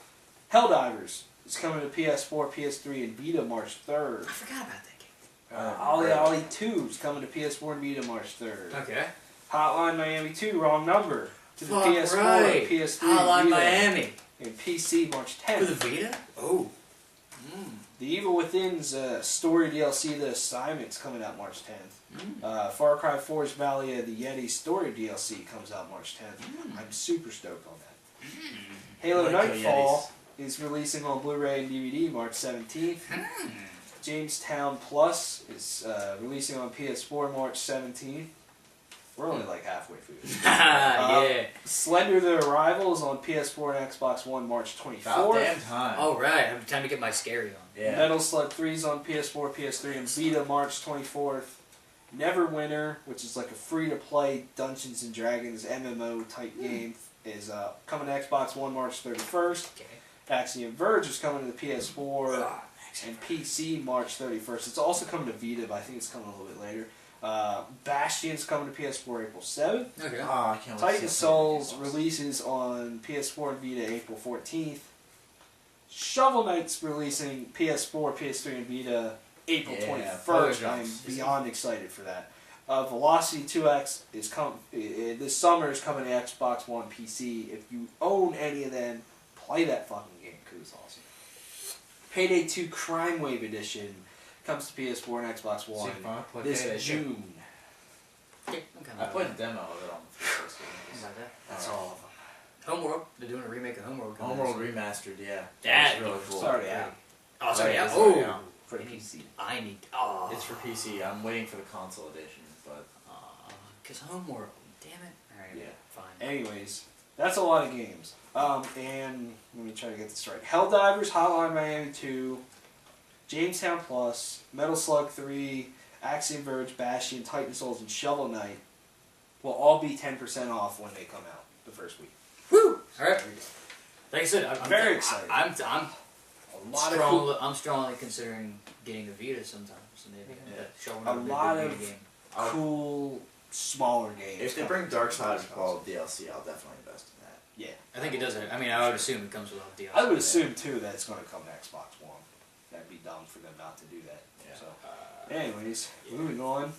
Helldivers is coming to PS4, PS3, and Vita March 3rd. I forgot about that game. Ollie Ollie 2 is coming to PS4 and Vita March 3rd. Okay. Hotline Miami 2, wrong number, to the PS4, right. PS3, Hotline Vita, Miami. and PC March 10th. For the Vita? Oh. The Evil Within's story DLC, The Assignment's coming out March 10th. Far Cry 4's Valley of the Yeti story DLC comes out March 10th. I'm super stoked on that. Halo Nightfall is releasing on Blu-ray and DVD March 17th. Jamestown Plus is releasing on PS4 March 17th. We're only like halfway through this. Yeah. Slender the Arrival is on PS4 and Xbox One March 24th. About damn time. All right. I have time to get my scary on. Yeah. Metal Slug 3 is on PS4, PS3, and Vita March 24th. Neverwinter, which is like a free-to-play Dungeons and Dragons MMO type game, is coming to Xbox One March 31st. Okay. Axiom Verge is coming to the PS4 and PC March 31st. It's also coming to Vita, but I think it's coming a little bit later. Bastion's coming to PS4 April 7th. Okay. I can't wait Titan to see Souls it. releases on PS4 and Vita April 14th. Shovel Knight's releasing PS4, PS3, and Vita April 21st. I'm beyond excited for that. Velocity 2X is this summer is coming to Xbox One, PC. If you own any of them, play that fucking game because it's awesome. Payday 2 Crime Wave Edition comes to PS4 and Xbox One this June. Okay, I played the demo of it on the 360. That's all of them. Homeworld. They're doing a remake of Homeworld. Homeworld remastered, yeah. That's really cool. Sorry, out. Oh, sorry. Right, Oh. yeah. For PC. I need. Oh. It's for PC. I'm waiting for the console edition, but Because Homeworld. Damn it. Alright. Yeah. Fine. Anyways, that's a lot of games. And let me try to get this right. Helldivers, Hotline Miami 2, Jamestown Plus, Metal Slug 3, Axiom Verge, Bastion, Titan Souls, and Shovel Knight will all be 10% off when they come out the first week. Woo! Alright. Like I said, I'm very excited. I'm strongly considering getting a Vita sometime. So maybe a lot of cool, smaller games. if they bring Darksiders Quality DLC, I'll definitely invest in that. Yeah. I think it does. I mean, I would assume it comes with all the DLC. I would assume, too, that it's going to come to Xbox One. That'd be dumb for them not to do that. Yeah. So, anyways, moving on.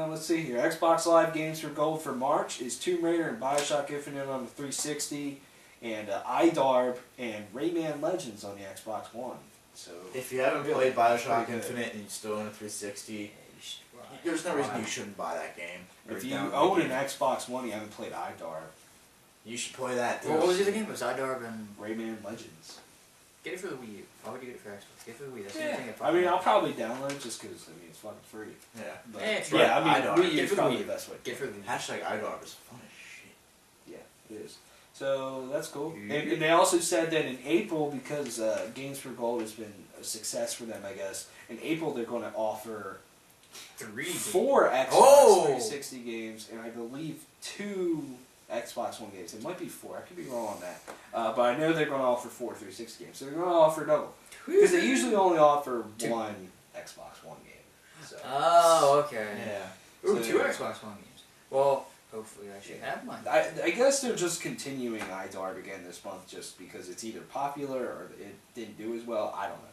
Let's see here. Xbox Live Games for Gold for March is Tomb Raider and Bioshock Infinite on the 360, and iDarb and Rayman Legends on the Xbox One. So If you haven't played Bioshock Infinite and you still own a 360, there's no reason you shouldn't buy that game. if you own an Xbox One, you haven't played iDarb. You should play that too. What was the other game? It was iDarb and... Rayman Legends. Get it for the Wii U. Why would you get it for Xbox? Get it for the Wii. That's the Yeah. only thing I mean, I'll probably download it just because, it's fucking free. Yeah. But, it's yeah, right. I mean, iDarb. Wii Get U it is for the probably Wii the best way. Get it for the Wii. Hashtag iDarb is fun as shit. Yeah, it is. So that's cool. And they also said that in April, because Games for Gold has been a success for them, I guess, in April they're going to offer 4 Xbox 360 games, and I believe 2 Xbox One games. It might be 4. I could be wrong on that. But I know they're going to offer 4 360 games. So they're going to offer double. Because they usually only offer 1 Xbox One game. So. Oh, okay. Yeah. Ooh, So, 2 Xbox One games. Well, hopefully I should have mine. I guess they're just continuing iDarb again this month just because it's either popular or it didn't do as well. I don't know.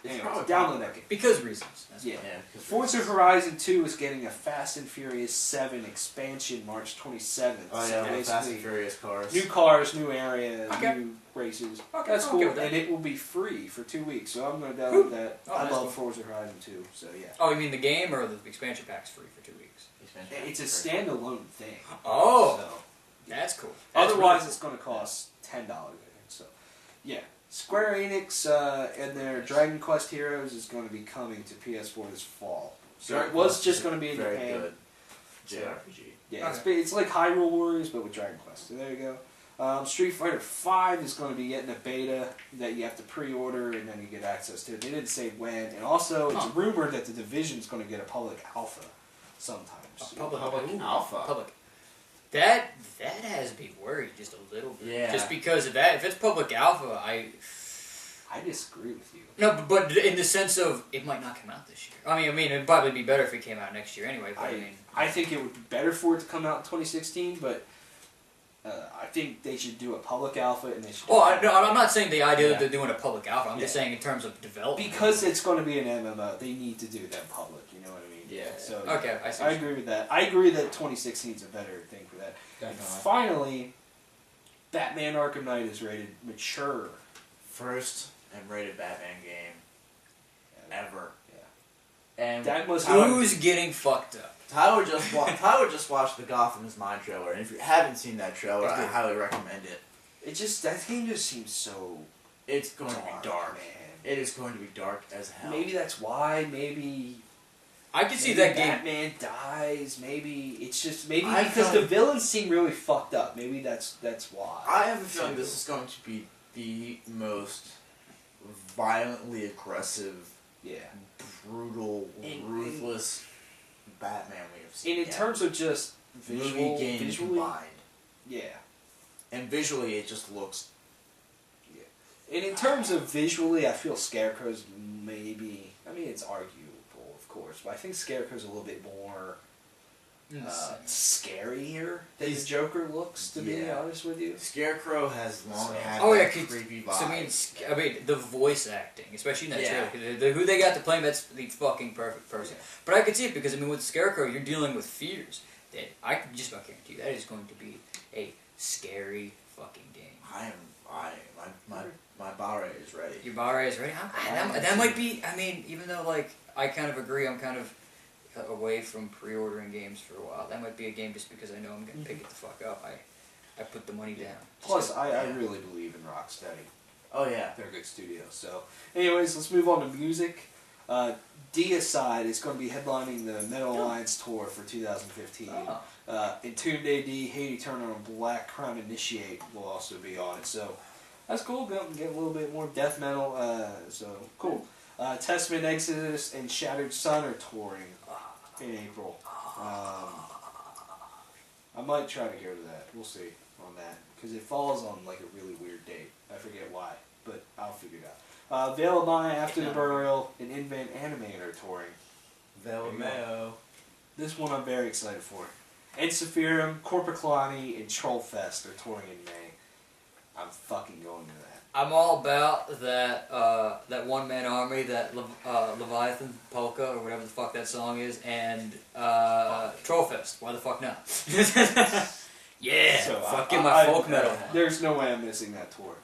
It's Anyways, probably download popular. that game. Because reasons. That's Yeah. fine. Forza Horizon 2 is getting a Fast and Furious 7 expansion March 27th. Oh So yeah, Fast and basically, Furious cars. new cars, new area, Okay. new races. Okay, That's I'm cool. okay with that. And it will be free for 2 weeks. So I'm going to download that. Oh, I that's love cool. Forza Horizon 2. So yeah. Oh, you mean the game or the expansion pack's free for 2 weeks? It's a standalone thing. Oh, So, that's cool. That's otherwise, really it's going to cost $10. I think. So, yeah. Square Enix and their Dragon Quest Heroes is going to be coming to PS4 this fall. So Dragon it was Quest just is going to be in very Japan. good JRPG. Yeah, it's like Hyrule Warriors, but with Dragon Quest. So there you go. Street Fighter V is going to be getting a beta that you have to pre-order and then you get access to. They didn't say when. And also, it's rumored that the Division is going to get a public alpha sometimes. Public alpha. Public. That has me worried just a little bit. Yeah. Just because of that. If it's public alpha, I disagree with you. No, but in the sense of it might not come out this year. I mean, it'd probably be better if it came out next year anyway. But I think it would be better for it to come out in 2016, but I think they should do a public alpha and they should. I'm not saying the idea that they're doing a public alpha. I'm just saying in terms of development. Because it's going to be an MMO, they need to do that public. You know what I mean? Yeah. So okay, I agree with that. I agree that 2016 is a better thing for that. Definitely. Finally, Batman Arkham Knight is rated mature. First and rated Batman game ever. Yeah. And that was who's getting fucked up. Tyler just watched the Gotham is Mine trailer, and if you haven't seen that trailer, I highly recommend it. That game just seems so. It's going to be dark. Man. It is going to be dark as hell. Maybe that's why. Maybe I can see that game. Batman dies. Maybe it's just because the villains seem really fucked up. Maybe that's why. I have a feeling this is going to be the most violently aggressive, brutal, ruthless Batman we have seen. And in terms of just movie game combined, and visually it just looks. Yeah. And in terms of visually, I feel Scarecrow's maybe. I mean, it's arguable, of course, but I think Scarecrow's a little bit more scarier than the Joker looks. To be honest with you, Scarecrow has long had creepy vibes. So I mean, the voice acting, especially in that trailer, who they got to play, that's the fucking perfect person. Yeah. But I could see it because I mean, with Scarecrow, you're dealing with fears that I can just about guarantee that is going to be a scary fucking game. My bar is ready. Your bar is ready. That might be. I mean, even though like I kind of agree, I'm kind of away from pre-ordering games for a while. That might be a game just because I know I'm going to pick it the fuck up. I put the money down. Plus, I really believe in Rocksteady. Oh yeah, they're a good studio. So, anyways, let's move on to music. Deicide is going to be headlining the Metal Alliance tour for 2015. Entombed AD, Hate Eternal, and Black Crown Initiate will also be on it. So that's cool. Get a little bit more death metal. So cool. Testament, Exodus, and Shattered Sun are touring in April. I might try to go to that. We'll see on that because it falls on like a really weird date. I forget why, but I'll figure it out. Veil of Maya, After the Burial, and Invent Animate are touring. Veil of Maya. This one I'm very excited for. Ensiferum, Corpiclani, and Trollfest are touring in May. I'm fucking going to that. I'm all about that that one-man army, that Leviathan Polka, or whatever the fuck that song is, and Trollfest. Why the fuck not? Yeah, so fucking my folk metal. There's no way I'm missing that tour.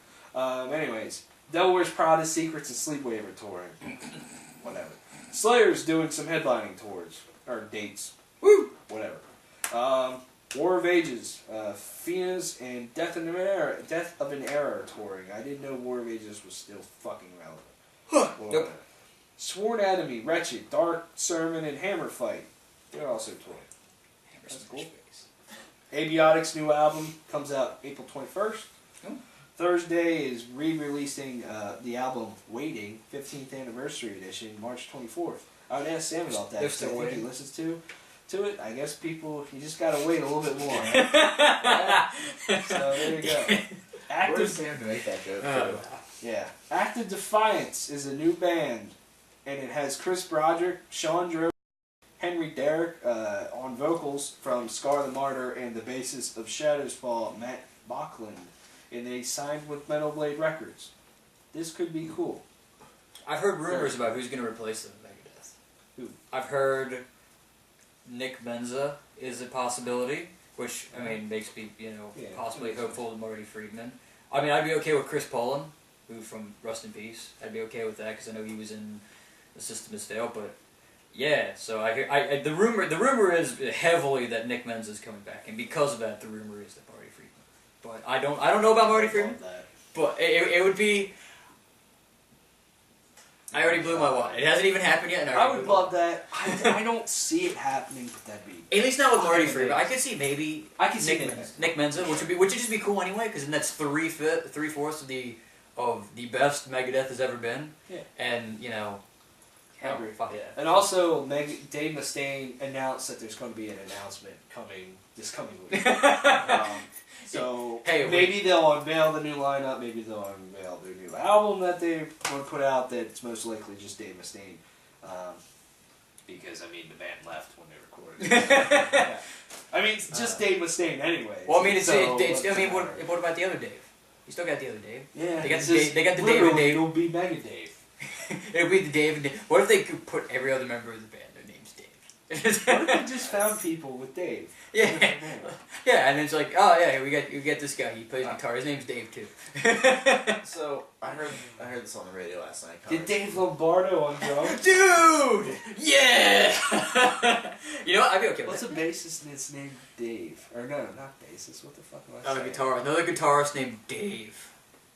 Anyways, Devil Wears Prada, Secrets, and Sleepwave are touring. Whatever. Slayer's doing some headlining tours, or dates. Woo! Whatever. War of Ages, Finas, and Death of an Era are touring. I didn't know War of Ages was still fucking relevant. Well, nope. Sworn Enemy, Wretched, Dark Sermon, and Hammer Fight. They're also touring. That's cool. Abiotic's new album comes out April 21st. Oh. Thursday is re-releasing the album Waiting, 15th Anniversary Edition, March 24th. I would ask Sam about that. They're still waiting. He listens to it. I guess people, you just gotta wait a little bit more. So there you go. Where's Sam to make that joke too? Yeah. Active Defiance is a new band, and it has Chris Broderick, Sean Droge, Henry Derrick on vocals from Scar the Martyr, and the bassist of Shadows Fall, Matt Backlund, and they signed with Metal Blade Records. This could be cool. I've heard rumors about who's going to replace them in Megadeth. Who? I've heard Nick Menza is a possibility, which, I mean, makes me, possibly hopeful with Marty Friedman. I mean, I'd be okay with Chris Poland, who from Rust in Peace. I'd be okay with that because I know he was in The System Has Failed, but yeah, so I hear, the rumor is heavily that Nick Menza is coming back, and because of that, the rumor is that Marty Friedman. But I don't know about Marty Friedman, but it would be... I already blew my wad. It hasn't even happened yet. And I would love that. I don't see it happening, but that'd be... At least not with Marty Freeman. I could see maybe Nick Menza, which would just be cool anyway, because then that's 3/4 of the best Megadeth has ever been. Yeah. And, you know... I agree. Fuck yeah. And also, Dave Mustaine announced that there's going to be an announcement this coming week. So maybe they'll unveil the new lineup. Maybe they'll unveil their new album that they want to put out. That's most likely just Dave Mustaine, because I mean the band left when they recorded. Yeah. I mean, it's just Dave Mustaine anyway. Well, I mean, what about the other Dave? You still got the other Dave. Yeah. They got the Dave and Dave. It'll be Mega Dave. It'll be the Dave and Dave. What if they could put every other member of the band, their name's Dave? What if they just found people with Dave? Yeah. Yeah, and it's like, oh yeah, we got this guy. He plays guitar. His name's Dave too. So I heard this on the radio last night. Did Dave Lombardo on drums? Dude! Yeah! You know what? I'd be okay with What's a bassist that's named Dave? Or no, not bassist. What the fuck am I saying? Another guitarist named Dave.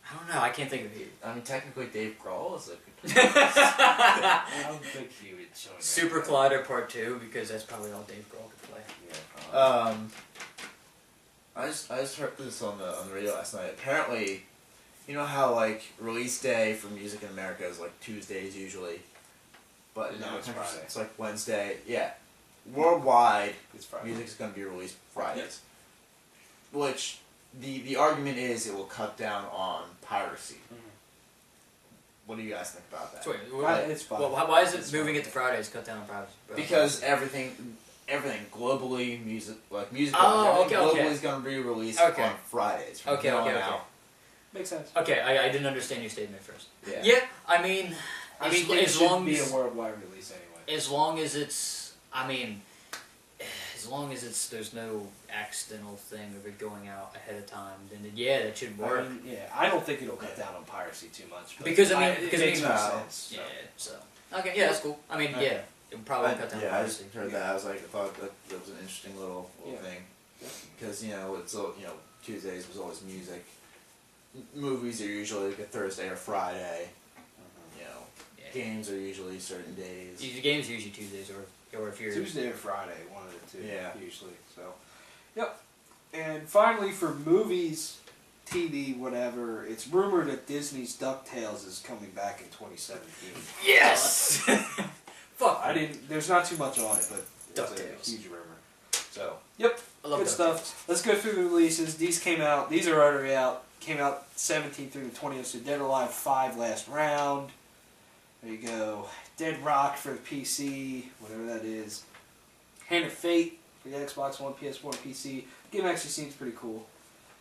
I don't know. I can't think of it. I mean, technically, Dave Grohl is a guitarist. I don't think he would join. Super Collider Part 2, because that's probably all Dave Grohl could play. Yeah. I just heard this on the radio last night. Apparently, you know how like release day for music in America is like Tuesdays usually, but no, it's Friday. It's like Wednesday. Yeah, worldwide, it's Friday. Music is going to be released Fridays, which the argument is it will cut down on piracy. Mm-hmm. What do you guys think about that? So wait, it's fine. Well, why is it moving it to Fridays cut down on piracy? Because everything globally, music globally is going to be released on Fridays. Okay. Makes sense. Okay, I didn't understand your statement first. Yeah. Yeah, I mean, as long as be a worldwide release anyway. As long as there's no accidental thing of it going out ahead of time, then that should work. I don't think it'll cut down on piracy too much. Because it makes more sense. Yeah. So okay, yeah, that's cool. I mean, it would probably cut down on piracy. I just heard that. I was like, I thought that was an interesting little thing, because Tuesdays was always music. Movies are usually like a Thursday or Friday. Games are usually certain days. Games are usually Tuesdays or if you're Tuesday or Friday, one of the two. Yeah. Usually. So, yep. And finally, for movies, TV, whatever, it's rumored that Disney's DuckTales is coming back in 2017. Yes. Fuck. There's not too much on it, but it's a huge rumor. So, yep. I love good stuff. Let's go through the releases. These are already out. Came out 17th through the 20th. So, Dead or Alive 5 last round. There you go. Dead Rock for the PC, whatever that is. Hand of Fate for the Xbox One, PS4, and PC. The game actually seems pretty cool.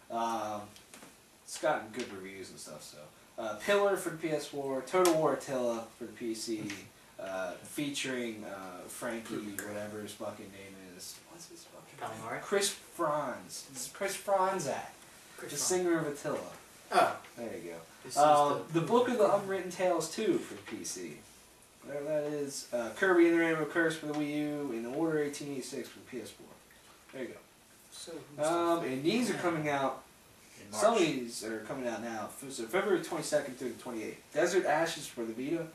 It's gotten good reviews and stuff. So, Pillar for the PS4, Total War Attila for the PC, featuring Frankie, whatever his fucking name is. What's his fucking name? Chris Franz. This is Chris Franzak, the singer of Attila. Oh, there you go. The Book of the Unwritten Tales 2 for the PC. Whatever that is. Kirby and the Rainbow Curse for the Wii U. In the Order 1886 for the PS4. There you go. And these are coming out. Some of these are coming out now. So February 22nd through the 28th. Desert Ashes for the Vita.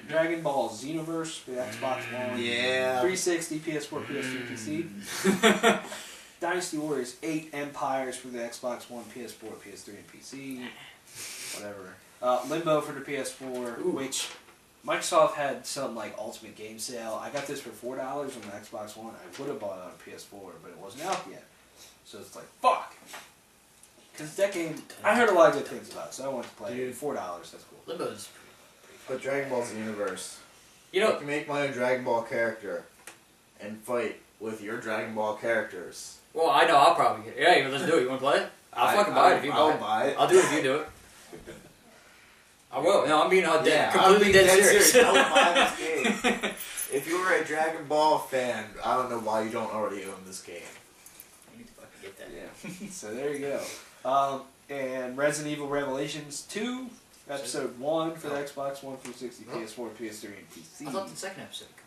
Dragon Ball Xenoverse for the Xbox One. Yeah. 360, PS4, PS3, PC. Dynasty Warriors 8 Empires for the Xbox One, PS4, PS3, and PC. Whatever. Limbo for the PS4, which Microsoft had some like Ultimate Game Sale. I got this for $4 on the Xbox One. I would have bought it on PS4, but it wasn't out yet. So it's like, fuck. Because that game, I heard a lot of good things about it, so I wanted to play it. $4, that's cool. Limbo's But Dragon Ball's the universe. You know, I can make my own Dragon Ball character and fight with your Dragon Ball characters. Well, I know I'll probably get it. Yeah, let's do it. You want to play it? I'll fucking buy it if you buy it. I'll buy it. I'll do it if you do it. I will. No, I'm being completely dead serious. I will buy this game. If you were a Dragon Ball fan, I don't know why you don't already own this game. You need to fucking get that. Yeah. So there you go. And Resident Evil Revelations 2, Episode 1 for the Xbox One, 360, PS4, PS3, and PC. I thought the second episode would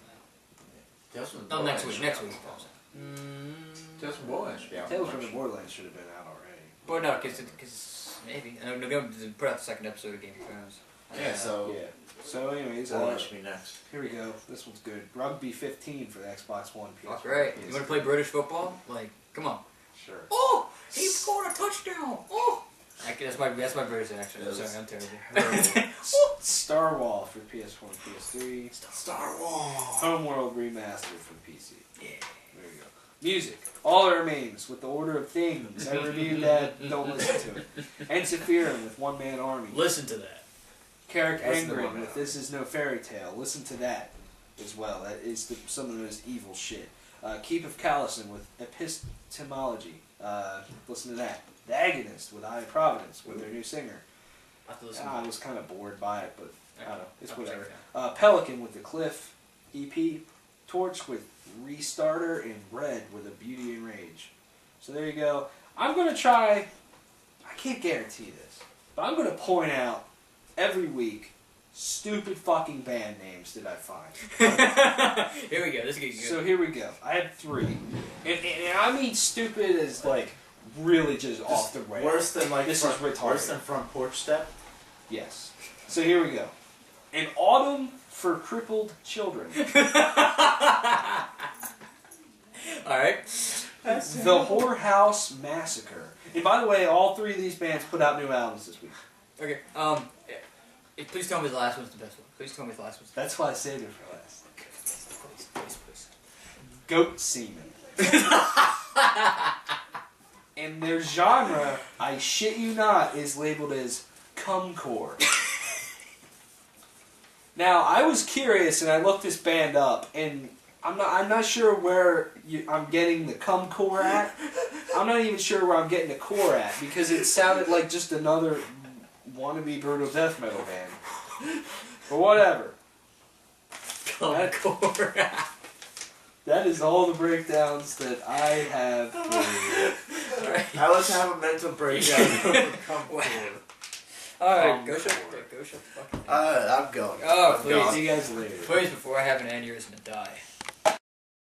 come out. No, next week. Next week. Tales from Borderlands should be out. Tales from the Borderlands should have been out already. But no, because maybe. I'm going to put out the second episode of Game of Thrones. Yeah, so... Yeah. So anyways, that should be next. Here we go. This one's good. Rugby 15 for the Xbox One. Fuck right. You want to play British football? Like, come on. Sure. Oh! He scored a touchdown! Oh! That's my British accent. I'm sorry, I'm terrible. Star Wall for PS4 and PS3. Star Wall! Homeworld Remastered for the PC. Yeah. There you go. Music. All That Remains with The Order of Things. I reviewed that. Don't listen to it. And Sephiroth with One Man Army. Listen to that. Carrick Angren with This Is No Fairy Tale. Listen to that as well. That is some of the most evil shit. Keep of Callison with Epistemology. Listen to that. The Agonist with Eye of Providence with their new singer. I was kind of bored by it, but I don't know. It's whatever. Pelican with The Cliff EP. Torch with Restarter, and Red with A Beauty and Rage. So there you go. I'm going to try, I can't guarantee this, but I'm going to point out every week stupid fucking band names that I find. Here we go. This is getting good. So here we go. I had 3. And I mean stupid as like really just off the rails. Worse than like this is retarded. Worse than Front Porch Step? Yes. So here we go. An Autumn for Crippled Children. Alright. The Whorehouse Massacre. And by the way, all 3 of these bands put out new albums this week. Okay, please tell me the last one's the best one. Please tell me the last one's the best one. That's why I saved it for last. Please. Goat Semen. And their genre, I shit you not, is labeled as cumcore. Now, I was curious and I looked this band up, and I'm not sure where I'm getting the cumcore at. I'm not even sure where I'm getting the core at, because it sounded like just another wannabe brutal death metal band. But whatever. Cumcore. That is all the breakdowns that I have for you. Alright. Now let's have a mental breakdown. Alright, go shut the fuck up. I'm going. Oh, please. See you guys later. Please, before I have an aneurysm and die.